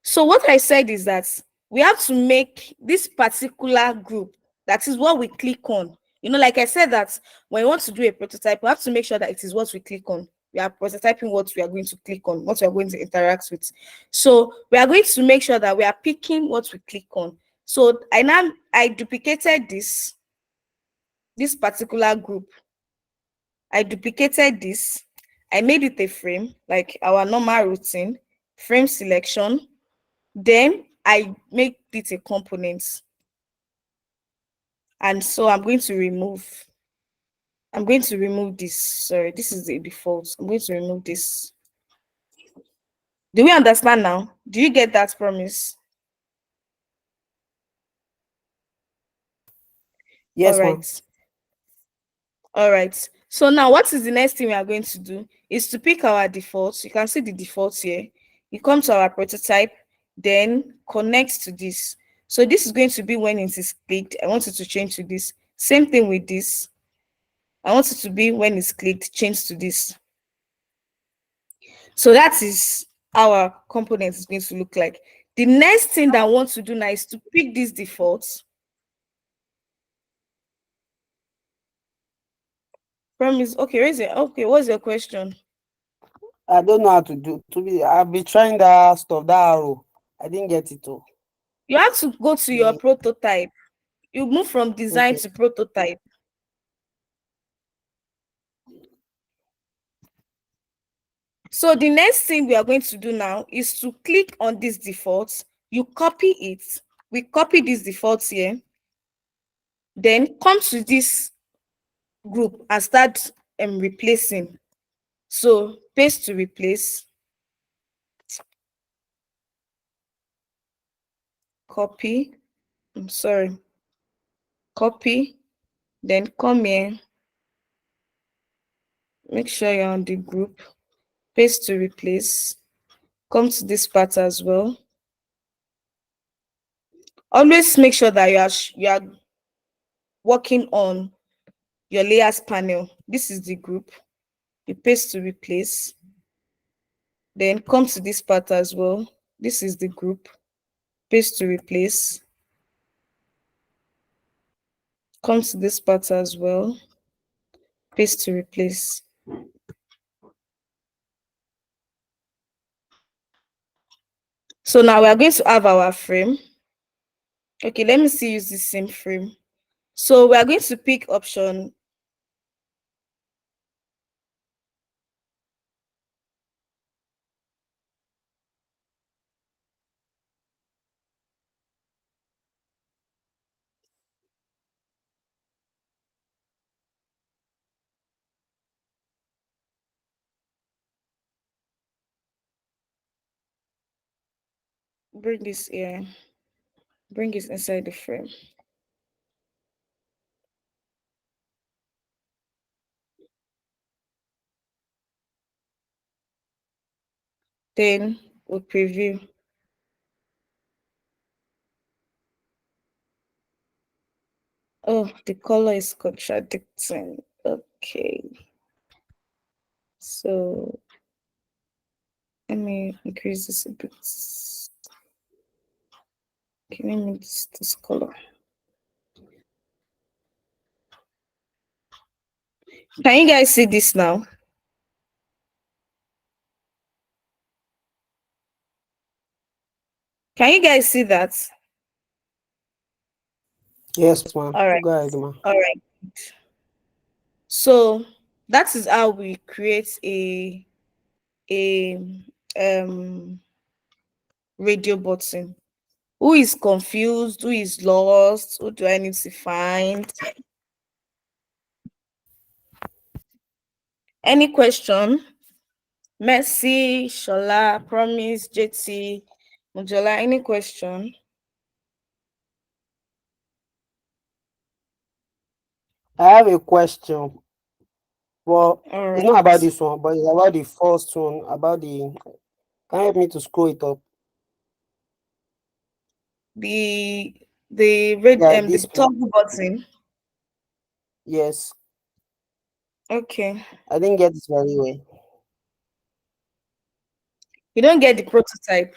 so what I said is that we have to make this particular group, that is what we click on. Like I said, that when we want to do a prototype, we have to make sure that it is what we click on. We are prototyping what we are going to click on, what we are going to interact with. So we are going to make sure that we are picking what we click on. So I duplicated this particular group. I duplicated this. I made it a frame, like our normal routine, frame selection. Then I make it a component. And so I'm going to remove this. Sorry, this is the default. I'm going to remove this. Do we understand now? Do you get that, Promise? All Yes, ma'am. right. All right. So now what is the next thing we are going to do is to pick our defaults. You can see the defaults here. You come to our prototype, then connect to this. So this is going to be when it is clicked. I want it to change to this. Same thing with this. I want it to be when it's clicked, change to this. So that is how our component is going to look like. The next thing that I want to do now is to pick these defaults. Promise. Okay, raise it. Okay, what's your question? I don't know how to do. I've been trying that stuff, that arrow. I didn't get it all. You have to go to your prototype. You move from design Okay. to prototype. So the next thing we are going to do now is to click on this default. You copy it. We copy these defaults here. Then come to this group and start replacing. So paste to replace. Copy. I'm sorry. Copy. Then come here. Make sure you're on the group. Paste to replace. Come to this part as well. Always make sure that you are working on your layers panel. This is the group. You paste to replace. Then come to this part as well. This is the group. Paste to replace. Come to this part as well. Paste to replace. So now we are going to have our frame. Okay, let me see use the same frame. So we are going to pick option. Bring this here. Bring it inside the frame. Then we'll preview. Oh, the color is contradicting. Okay. So let me increase this a bit. Okay, let me this color. Can you guys see this now? Can you guys see that? Yes, ma'am. All right. Go ahead, ma'am. All right. So that is how we create a radio button. Who is confused? Who is lost? Who do I need to find? Any question? Mercy, Shola, Promise, JT, Mujola, any question? I have a question. Well, All it's not about right. this one, but it's about the first one. About the. Can you help me to scroll it up? The the red Yeah, the this one. toggle button. Yes, Okay. I didn't get it very well. You don't get the prototype.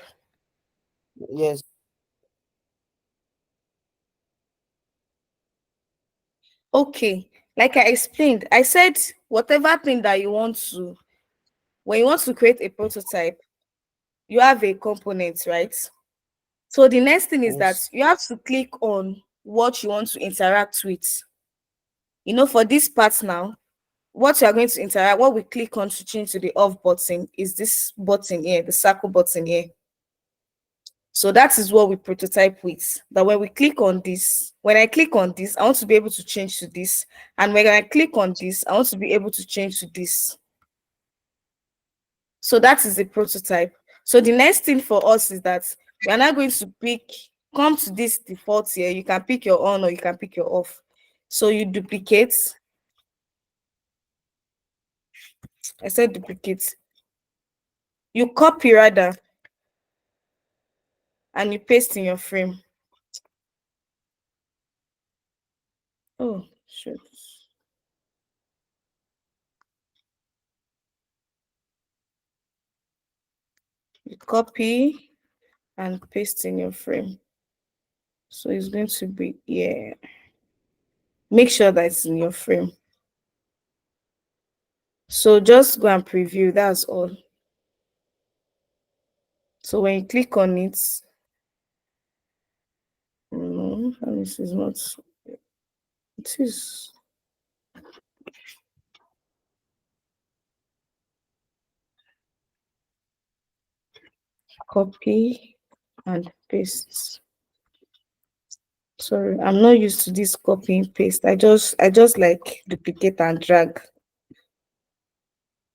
Yes. Okay. Like I explained, I said whatever thing that you want to, when you want to create a prototype, you have a component, right? So the next thing is Yes. that you have to click on what you want to interact with. For this part now, what you are going to interact, what we click on to change to the off button is this button here, the circle button here. So that is what we prototype with. That when we click on this, when I click on this, I want to be able to change to this. And when I click on this, I want to be able to change to this. So that is the prototype. So the next thing for us is that we are now going to come to this default here. You can pick your on or you can pick your off. So you duplicate. I said duplicate. You copy rather, and you paste in your frame. Oh, shoot. You copy and paste in your frame. So it's going to be here. Make sure that it's in your frame. So just go and preview. That's all. So when you click on it, no, this is not. It is. Copy and paste. Sorry, I'm not used to this copy and paste. I just like duplicate and drag.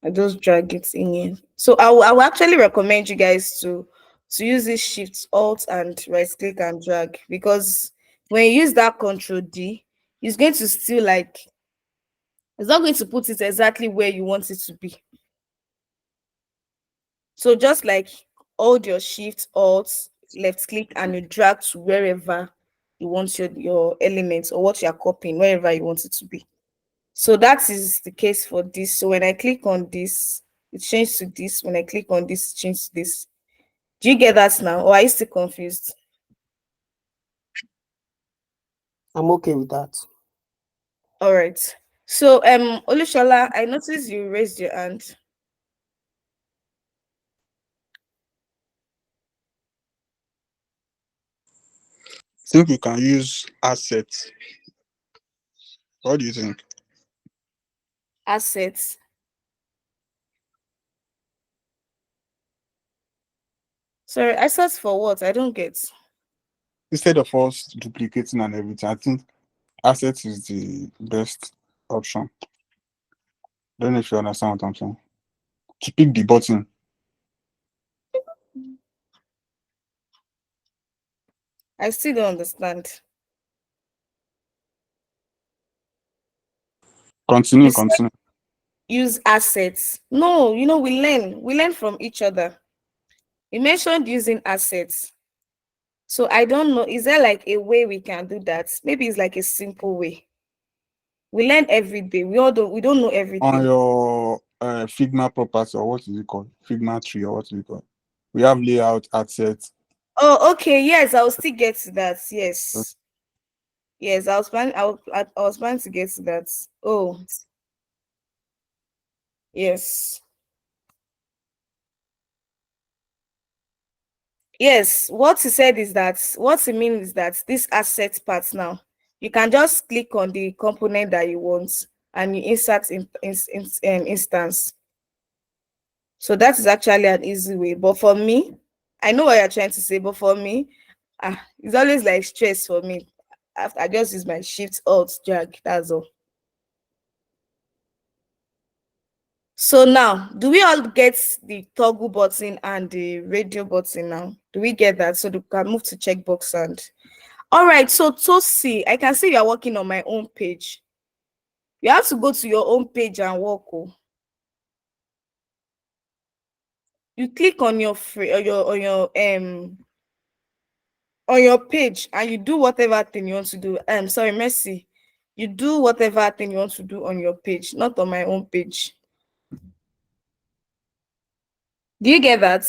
I just drag it in here. So I will actually recommend you guys to use this shift alt and right click and drag, because when you use that control D, it's going to still like, it's not going to put it exactly where you want it to be. So just like hold your shift alt left click and you drag to wherever you want your elements or what you are copying, wherever you want it to be. So that is the case for this. So when I click on this, it changes to this. When I click on this, it changes to this. Do you get that now, or are you still confused? I'm okay with that. All right. So Olushola, I noticed you raised your hand. I think we can use assets. What do you think? Assets. Sorry, assets for what? I don't get. Instead of us duplicating and everything, I think assets is the best option. Don't know if you understand what I'm saying. To pick the button. I still don't understand. You Continue, said continue. use assets. No, we learn from each other. You mentioned using assets. So I don't know. Is there like a way we can do that? Maybe it's like a simple way. We learn every day. We don't know On everything. your Figma property, or what is it called? Figma tree, or what is it called? We have layout, assets. Oh, okay. Yes, I will still get to that. Yes. Yes, I was planning to get to that. Oh, yes. Yes, what he said is that what he means is that this asset part now, you can just click on the component that you want and you insert instance. So that is actually an easy way. But for me, I know what you're trying to say, but for me, it's always like stress for me. I just use my shift alt drag. That's all. So now, do we all get the toggle button and the radio button now? Do we get that? So we can move to checkbox and all right. So Tosi, I can see you are working on my own page. You have to go to your own page and work. Oh. You click on your free on your page and you do whatever thing you want to do. Sorry, Mercy. You do whatever thing you want to do on your page, not on my own page. Do you get that?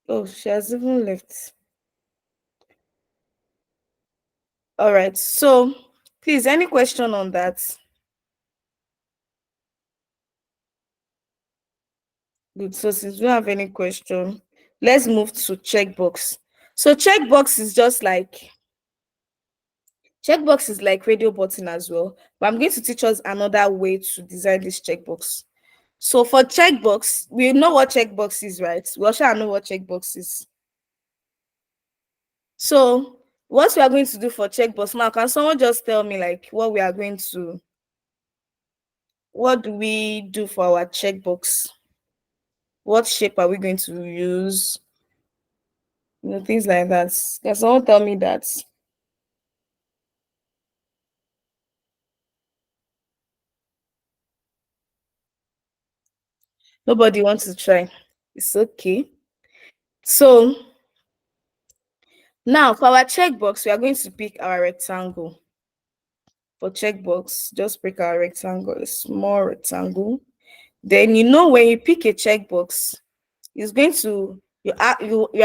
Oh, she has even left. All right. So, please, any question on that? Good. So, since we don't have any question, let's move to checkbox. So, checkbox is just like checkbox is like radio button as well. But I'm going to teach us another way to design this checkbox. So, for checkbox, we know what checkbox is, right? We also know what checkbox is. So, what we are going to do for checkbox now, can someone just tell me like what do we do for our checkbox? What shape are we going to use? Things like that. Can someone tell me that? Nobody wants to try. It's okay. So now for our checkbox, we are going to pick our rectangle. For checkbox, just pick our rectangle, a small rectangle. Then when you pick a checkbox, it's going to you are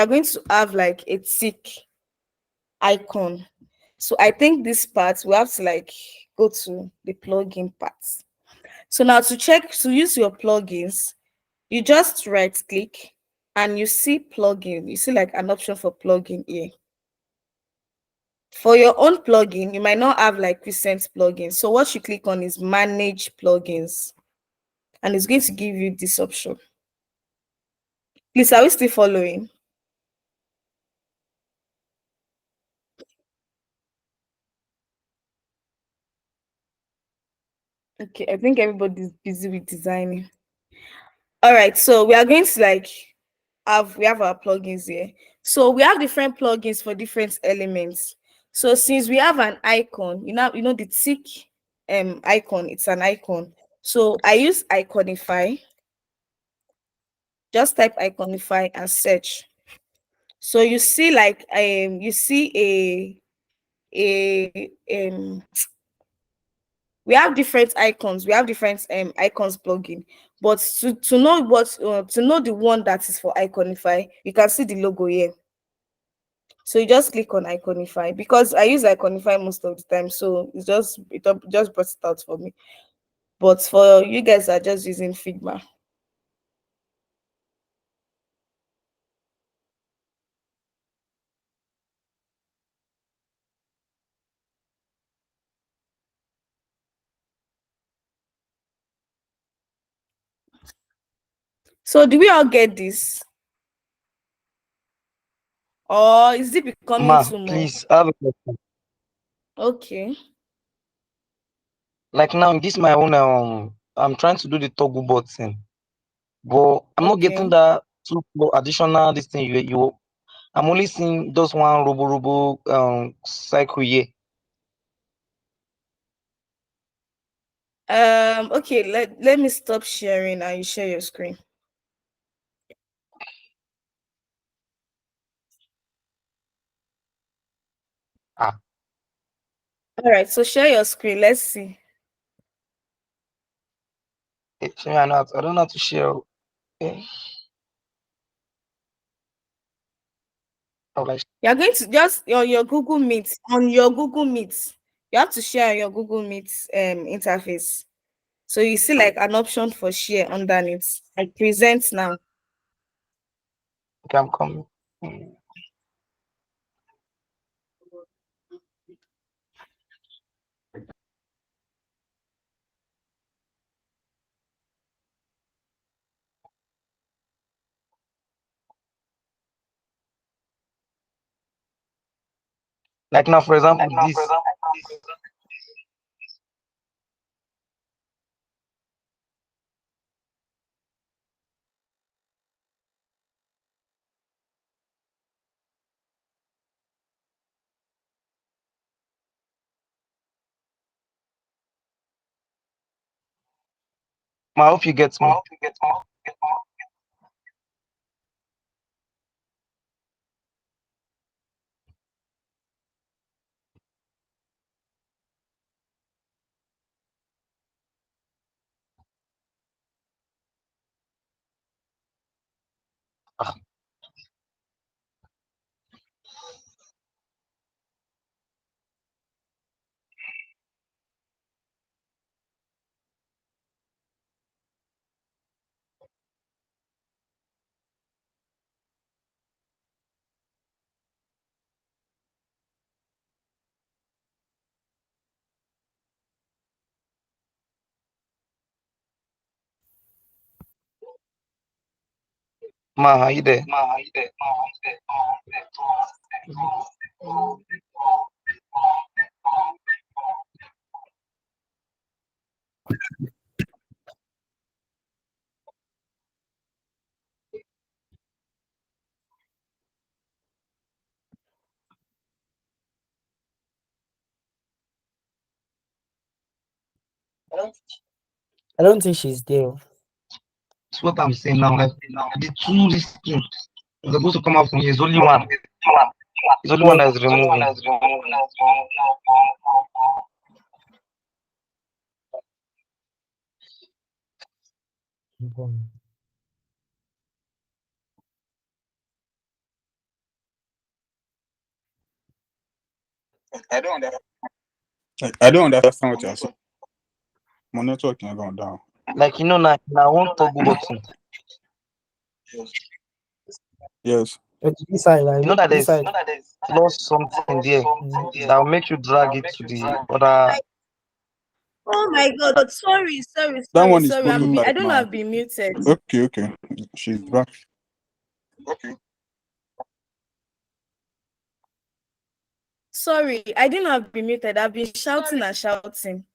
going to have like a tick icon. So I think this part we have to like go to the plugin part. So now to use your plugins, you just right click and you see plugin. You see like an option for plugin here. For your own plugin, you might not have like recent plugins. So what you click on is manage plugins, and it's going to give you this option. Please, are we still following? Okay, I think everybody's busy with designing. All right, so we are going to like we have our plugins here. So we have different plugins for different elements. So since we have an icon, the tick icon, it's an icon. So I use Iconify. Just type Iconify and search. So you see like you see a we have different icons. We have different icons plugin. But to know the one that is for Iconify, you can see the logo here. So you just click on Iconify because I use Iconify most of the time. So just brought it out for me. But for you guys are just using Figma. So do we all get this? Or is it becoming Ma, too much? please, I have a question. Okay. Like now, this my own. I'm trying to do the toggle button, but I'm not getting Okay. that additional this thing. I'm only seeing those one robo cycle here. Okay, let me stop sharing and you share your screen. Ah, All right, so share your screen. Let's see. I don't know how to share. Eh, like, You're going to just on your Google Meet. On your Google Meet, you have to share on your Google Meet interface. So you see like an option for share underneath. I present now. okay, I'm coming. Mm. Like now, for example, this. I hope you get me. Ma, are you there? I don't think she's there. That's what I'm saying now. Like the two this thing is supposed to come out from here. It's only one. It's only one Like, that's removing. I don't understand what you're saying. My network is going down. Like now one toggle button. Yes. okay, this side, like, You know that this there's side. lost something there that will make you drag it to the other. Oh my God! Sorry, That one is sorry. going I like don't know. now. I've been muted. Okay. She's back. Sorry, I didn't have been muted. I've been shouting and shouting.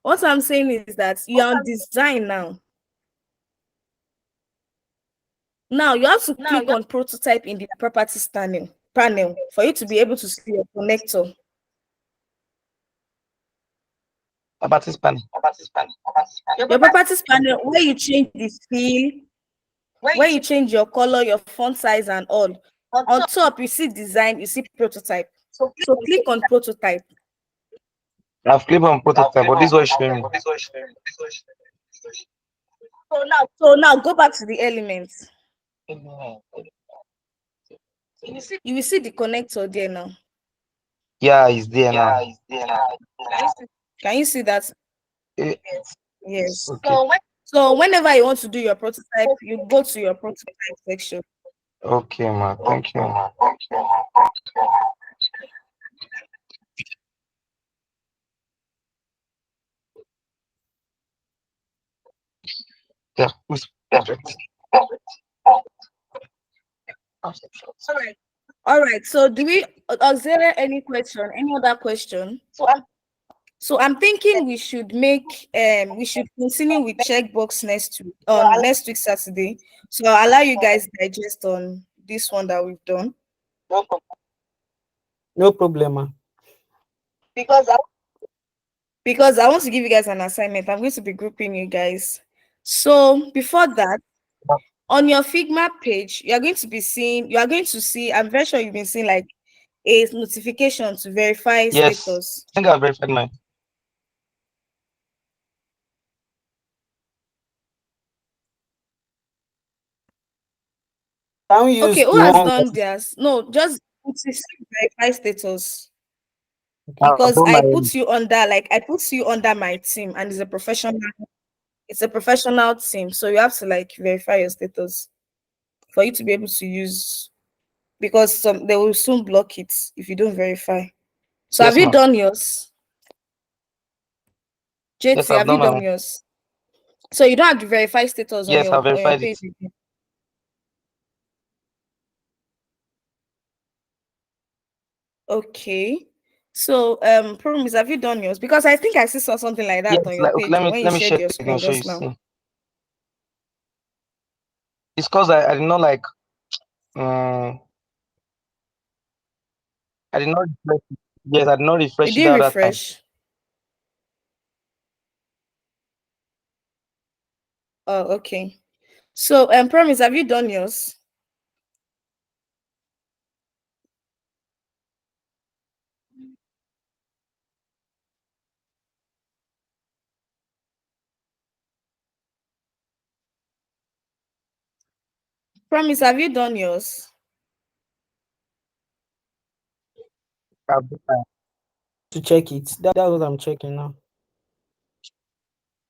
What I'm saying is that you're on design now. Now you have to click on prototype in the properties panel for you to be able to see your connector. Properties panel. Your properties panel where you change the fill, where you change your color, your font size, and all. On top, you see design, you see prototype. So click on prototype. I've clicked on prototype, but this was showing me. So now go back to the elements. You will see the connector there now. Yeah, it's there now. Can you see that? Eh, Yes. Okay. So whenever you want to do your prototype, you go to your prototype section. Okay, ma. Thank you. Yeah, who's perfect? All right. So is there any question? Any other question? So I'm thinking we should continue with checkbox next week on next week Saturday. So I'll allow you guys digest on this one that we've done. No problem, ma. Because I want to give you guys an assignment. I'm going to be grouping you guys. So before that, on your Figma page, you are going to see, I'm very sure you've been seeing like a notification to verify Yes. status. I think I've verified mine. Can we use Okay, who the has one done theirs? No, just verify status. I've Because done my own. I put you under my team, and it's a professional team. So you have to like verify your status for you to be able to use, because they will soon block it if you don't verify. So Yes, have you ma. done yours? Yes, JT, I've have you done my done own. yours? So you don't have to verify status on Yes, I've your verified page it. again. Okay. So problem is, have you done yours? Because I think I saw something like Yes, that on your like okay, page when you let me shared share your it again, screen show you just now. see. It's because I did not like um I did not refresh it. Yes, I did not You refresh it didn't that time. refresh. Oh, okay. So, Promise, have you done yours? Promise, have you done yours? To check it. That's what I'm checking now.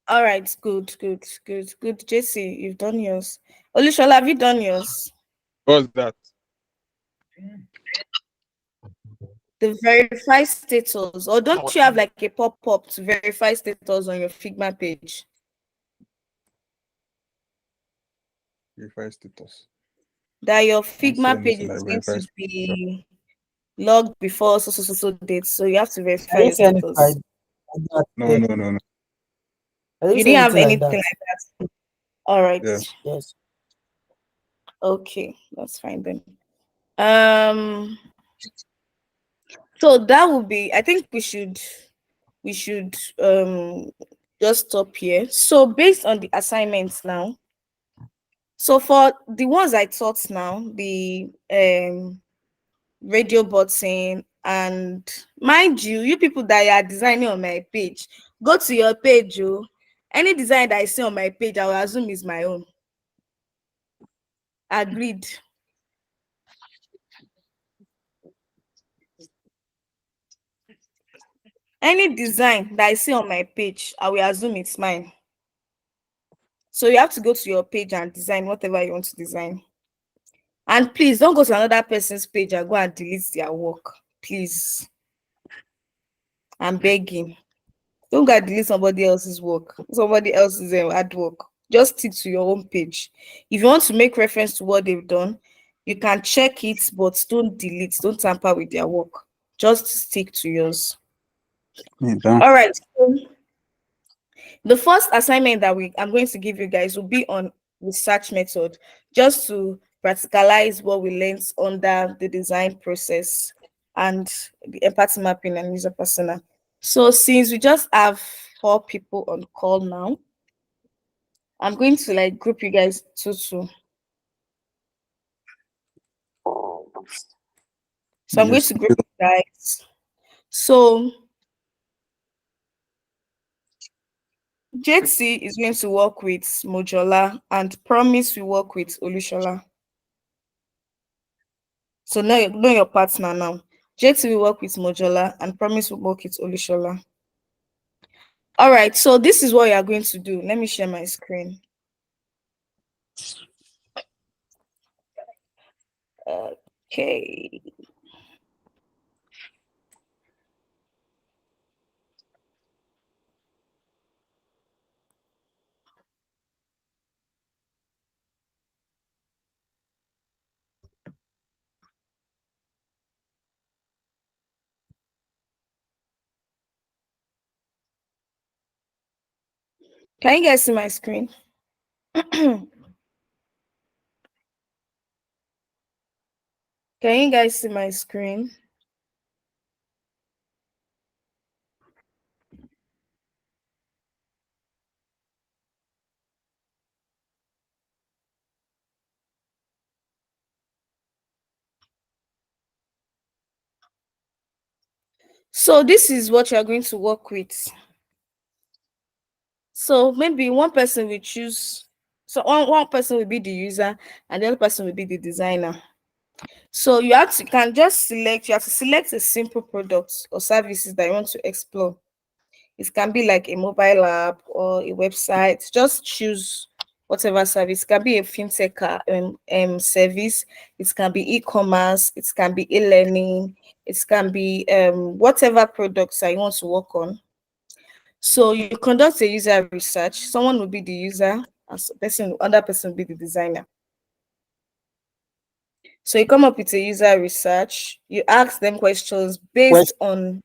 All right, good, good, good, good. JC, you've done yours. Olushola, have you done yours? What's that? The verify status, or don't you have like a pop-up to verify status on your Figma page? Verify status. That your I don't see Figma page anything like is going verify to status. be logged before so date, so you have to I verify didn't your see anything like status. that. No, no, no, no. I didn't You see didn't have anything like anything that. like that. All right. Yeah. Yes. Okay, that's fine then. Um, so that would be. I think we should just stop here. So based on the assignments now. So for the ones I taught now, the radio button, and mind you, you people that are designing on my page, go to your page. Oh, any design that I see on my page, I will assume is my own. Agreed. Any design that I see on my page, I will assume it's mine. So you have to go to your page and design whatever you want to design. And please don't go to another person's page and go and delete their work. Please. I'm begging. Don't go and delete somebody else's work, somebody else's artwork. Just stick to your own page. If you want to make reference to what they've done, you can check it, but don't delete, don't tamper with their work. Just stick to yours. Yeah. All right. So the first assignment that I'm going to give you guys will be on research method, just to practicalize what we learned under the design process and the empathy mapping and user persona. So since we just have 4 people on call now, I'm going to like group you guys two. So I'm going Yes. to group you guys. So JT is going to work with Mojola and Promise will work with Olushola. So know your partner now. JT will work with Mojola and Promise will work with Olushola. All right, so this is what you are going to do. Let me share my screen. Okay. Can you guys see my screen? Can you guys see my screen? So this is what you're going to work with. So maybe one person will choose, so one person will be the user and the other person will be the designer. So you have to you have to select a simple product or services that you want to explore. It can be like a mobile app or a website. Just choose whatever service. It can be a fintech service. It can be e-commerce. It can be e-learning. It can be whatever products that you want to work on. So you conduct a user research. Someone will be the user, and other person will be the designer. So you come up with a user research. You ask them questions based Question.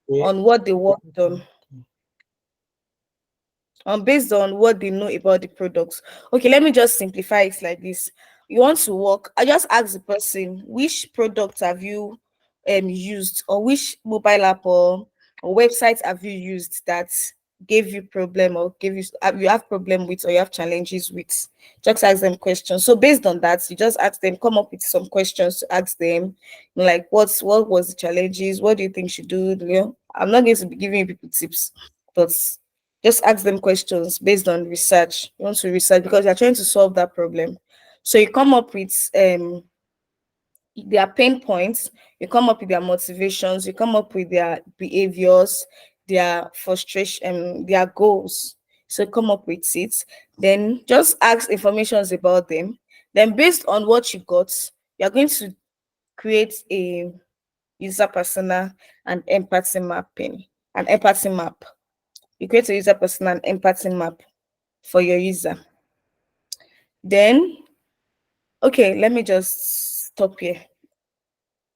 on what they worked on, based on what they know about the products. Okay, let me just simplify it like this. You want to work, I just ask the person, which product have you used, or which mobile app or website have you used that gave you problem or gave you have problem with or you have challenges with. Just ask them questions. So based on that, you just ask them, come up with some questions to ask them, like what was the challenges? What do you think should do? I'm not going to be giving people tips, but just ask them questions based on research. You want to research because you're trying to solve that problem. So you come up with their pain points, you come up with their motivations, you come up with their behaviors, their frustration, their goals. So come up with it. Then just ask informations about them. Then based on what you got, you're going to create a user persona and empathy mapping. An empathy map. You create a user persona and empathy map for your user. Then, okay, let me just stop here.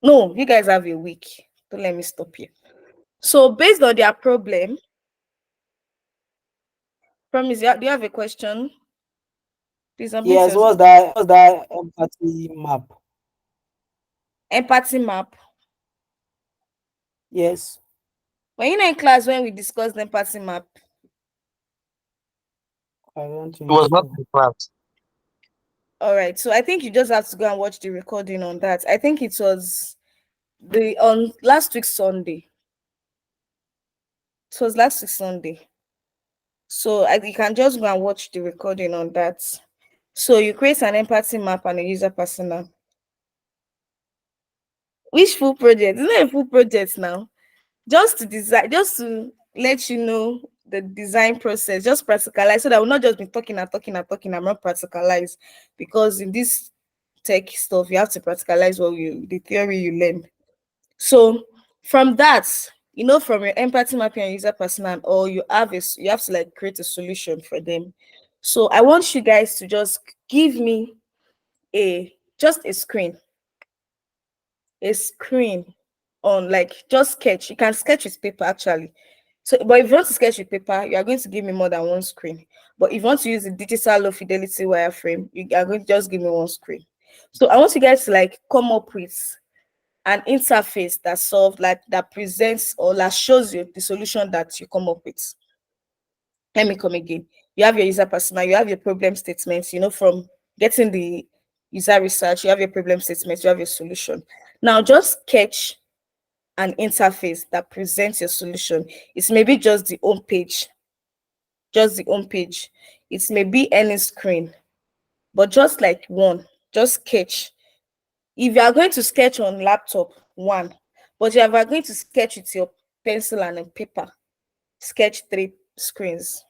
No, you guys have a week. Don't let me stop here. So based on their problem, Promise, do you have a question? Please unmute Yes, yourself. what's that empathy map? Empathy map. Yes, Were you not in class when we discussed the empathy map? I don't It think was not so. in class. All right. So I think you just have to go and watch the recording on that. I think it was the on last week Sunday. It was last week Sunday. So you can just go and watch the recording on that. So you create an empathy map and a user persona. Which full project? It's not a full project now. Just to design, just to let you know the design process, just practicalize so that we'll not just be talking and talking and talking and not practicalize. Because in this tech stuff, you have to practicalize the theory you learn. So from that, from your empathy mapping and user persona, or you have to like create a solution for them. So I want you guys to just give me just a screen on, like, just sketch. You can sketch with paper actually. So, but if you want to sketch with paper, you are going to give me more than one screen. But if you want to use the digital low fidelity wireframe, you are going to just give me one screen. So I want you guys to like come up with an interface that presents or that shows you the solution that you come up with. Let me come again. You have your user persona, you have your problem statements, from getting the user research, you have your problem statements, you have your solution. Now just sketch an interface that presents your solution. It's maybe just the home page, It may be any screen, but just like one, just sketch. If you are going to sketch on laptop, one, but if you are going to sketch with your pencil and a paper, sketch 3 screens.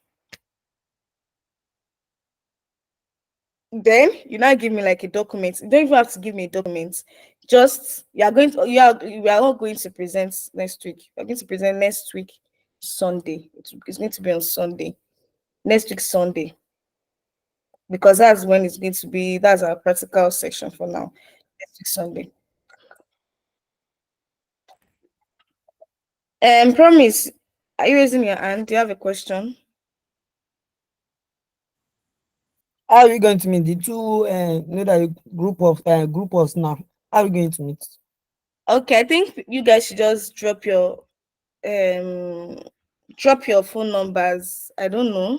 Then you now give me like a document. You don't even have to give me a document. Just we are all going to present next week. We're going to present next week Sunday. It's going to be on Sunday. Next week Sunday. Because that's when it's going to be, that's our practical section for now. Next week Sunday. Promise, are you raising your hand? Do you have a question? How are we going to meet the two? That you group us now. How are we going to meet? Okay, I think you guys should just drop your phone numbers. I don't know.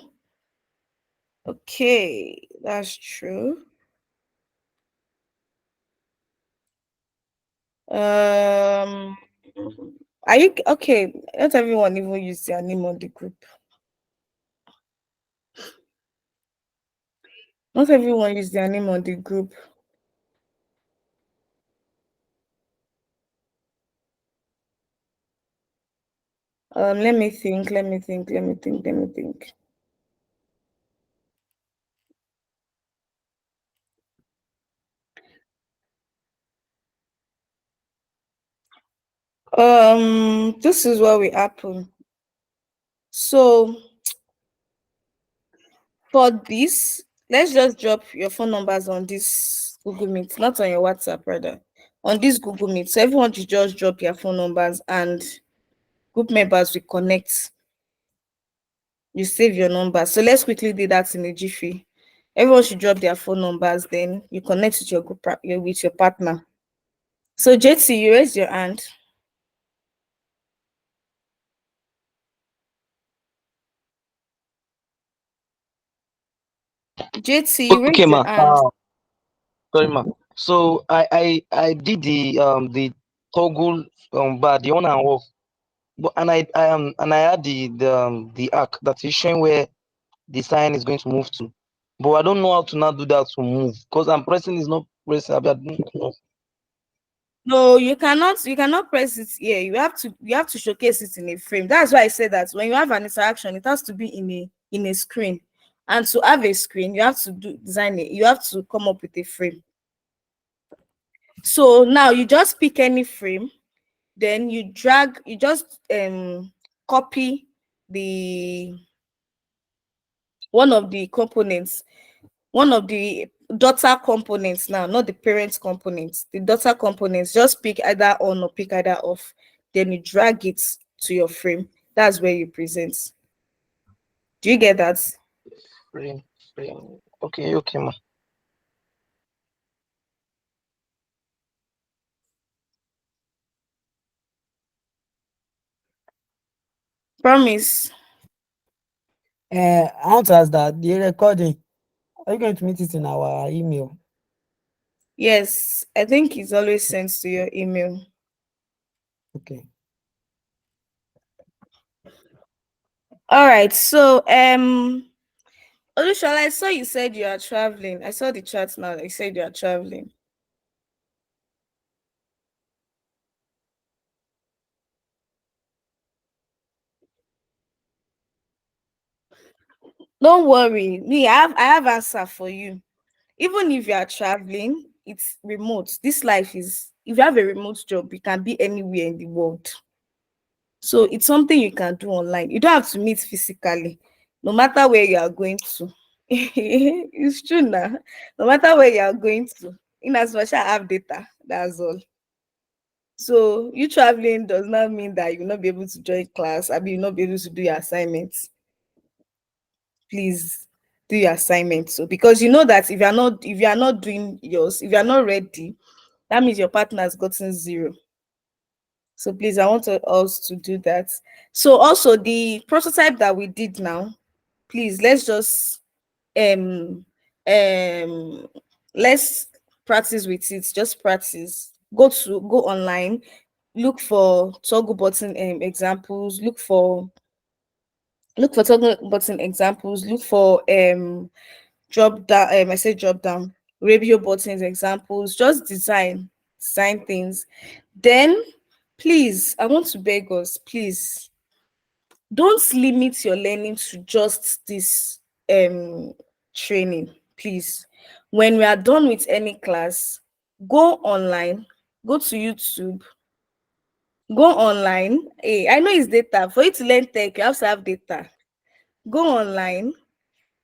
Okay, that's true. Are you okay? Not everyone even use their name on the group. Not everyone use their name on the group. Let me think. This is what will happen. So for this, let's just drop your phone numbers on this Google Meet, not on your WhatsApp, rather. On this Google Meet. So everyone should just drop your phone numbers and group members will connect. You save your number. So let's quickly do that in a jiffy. Everyone should drop their phone numbers, then you connect with your group with your partner. So JT, you raise your hand. JT, you Okay, raised your ma. hand. Sorry, ma. So I did the toggle bar, the on and off, but and I had the arc that is showing where the sign is going to move to, but I don't know how to now do that to move because I'm pressing is not pressing. I don't know. No, you cannot press it here. You have to showcase it in a frame. That's why I said that when you have an interaction, it has to be in a screen. And to have a screen, you have to design it. You have to come up with a frame. So now you just pick any frame, then you just copy the one of the components, one of the daughter components now, not the parent components, the daughter components. Just pick either on or pick either off, then you drag it to your frame. That's where you present. Do you get that? Frame, frame. Okay, ma. Promise. I want to ask that the recording, are you going to meet it in our email? Yes, I think it's always sent to your email. Okay. All right. So Olushola, I saw you said you are traveling. I saw the chat now. You said you are traveling. Don't worry. I have answer for you. Even if you are traveling, it's remote. This life is, if you have a remote job, you can be anywhere in the world. So it's something you can do online. You don't have to meet physically, no matter where you are going to. It's true now. No matter where you are going to, in as much as I have data, that's all. So you traveling does not mean that you will not be able to join class. I mean, you'll not be able to do your assignments. Please do your assignments. So because you know that if you are not doing yours, if you are not ready, that means your partner has gotten 0. So please, I want us to do that. So also the prototype that we did now, please let's just um um let's practice with it. Just practice. Go online, look for toggle button examples, look for toggle button examples, look for drop down, I say drop down, radio buttons examples. Just design things. Then please, I want to beg us, please don't limit your learning to just this training. Please, when we are done with any class, go online, go to YouTube, go online. Hey, I know it's data. For you to learn tech, you have to have data. Go online,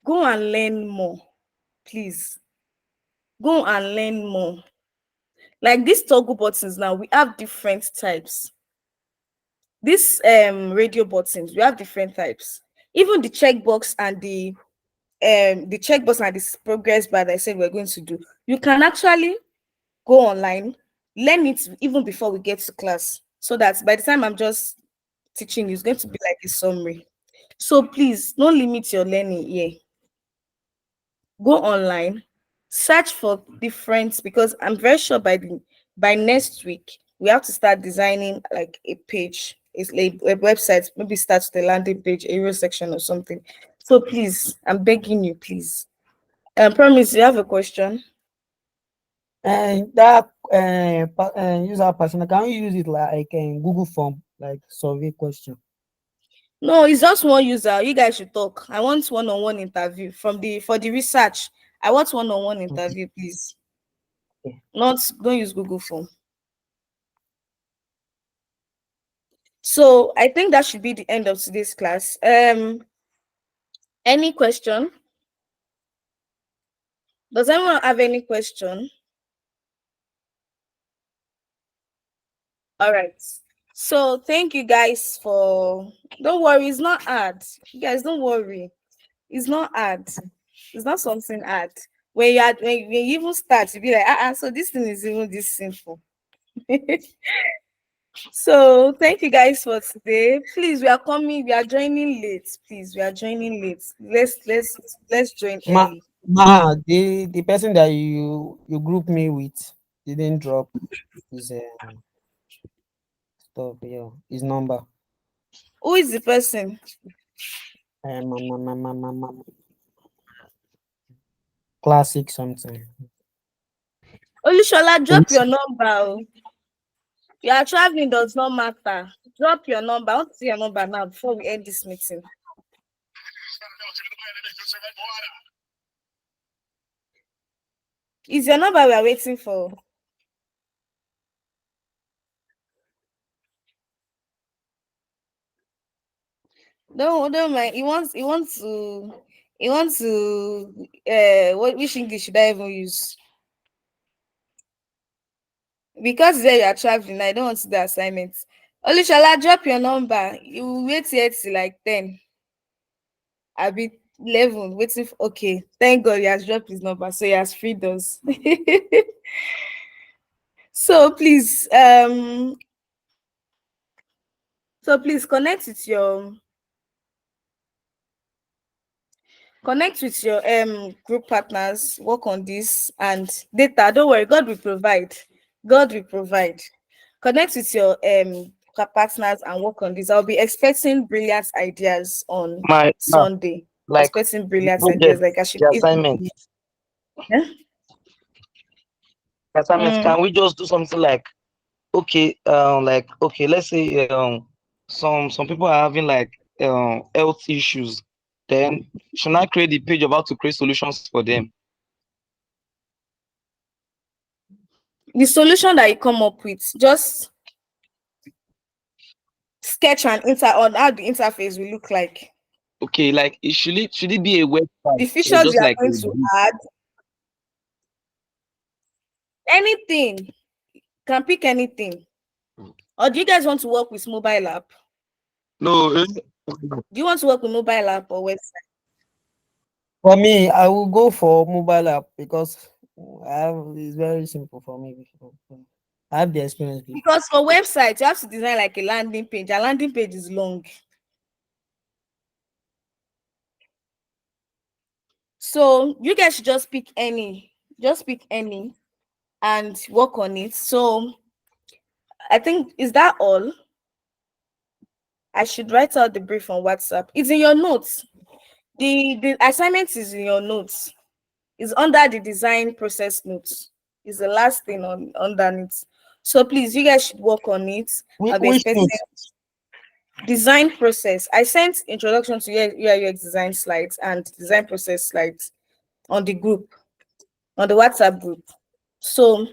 go and learn more. Please, go and learn more. Like these toggle buttons now, we have different types. These radio buttons, we have different types. Even the checkbox and the checkbox and this progress bar that I said we're going to do, you can actually go online, learn it even before we get to class, so that by the time I'm just teaching you, it's going to be like a summary. So please don't limit your learning here. Go online, search for different, because I'm very sure by next week we have to start designing like a page. It's like a website, maybe start with a landing page, area section or something. So please, I'm begging you, please. Promise, you have a question? And that user persona, can we use it like in Google form, like survey question? No, it's just one user. You guys should talk. I want one-on-one interview for the research. I want one-on-one Okay. interview, please. Okay. Not don't use Google Form. So I think that should be the end of today's class. Any question? Does anyone have any question? All right. So thank you guys for. Don't worry, it's not hard. You guys, don't worry. It's not hard. It's not something hard. When you even start, you be like, so this thing is even this simple. So thank you guys for today. Please, we are joining late. Please, we are joining late. Let's join Ma, early. Nah, the person that you group me with didn't drop his stuff. Yeah, his number. Who is the person? Classic something. Olushola, drop your number. Oh. You are traveling, does not matter. Drop your number. I want to see your number now before we end this meeting. Is your number we are waiting for? Don't mind. He wants to which English should I even use? Because there you are traveling, I don't want to do the assignment. Olushola, drop your number. You will wait here till like 10. I'll be 11 waiting for, okay. Thank God he has dropped his number, so he has freed us. So please connect with your group partners, work on this, and data, don't worry, God will provide. God will provide. Connect with your partners and work on this. I'll be expecting brilliant ideas on My Sunday. like Expecting the brilliant ideas. project, Like I should the even assignment, be. Yeah? Mm. can we just do something like okay, okay, let's say some people are having like health issues, then should I create the page about to create solutions for them? The solution that you come up with, just sketch on how the interface will look like. Okay, like should it be a website The or features just you are like going a to book? add, anything. Can pick anything. Or do you guys want to work with mobile app? No, Do you want to work with mobile app or website? For me, I will go for mobile app because it's very simple for me. I have the experience before. Because for website, you have to design like a landing page. A landing page is long. So you guys should just pick any and work on it. So I think, is that all? I should write out the brief on WhatsApp. It's in your notes. The assignment is in your notes. It's under the design process notes. It's the last thing on underneath. So please, you guys should work on it. I'll be Which expecting note? design process. I sent introduction to UI UX design slides and design process slides on the group, on the WhatsApp group. So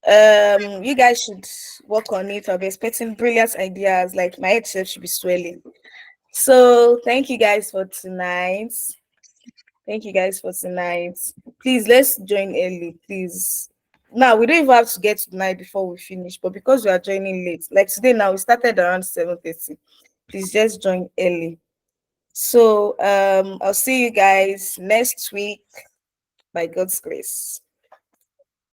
you guys should work on it. I'll be expecting brilliant ideas. Like my head should be swelling. So thank you guys for tonight. Thank you guys for tonight. Please let's join early, please. Now we don't even have to get to the night before we finish, but because we are joining late, like today now we started around 7:30. Please just join early. So I'll see you guys next week by God's grace.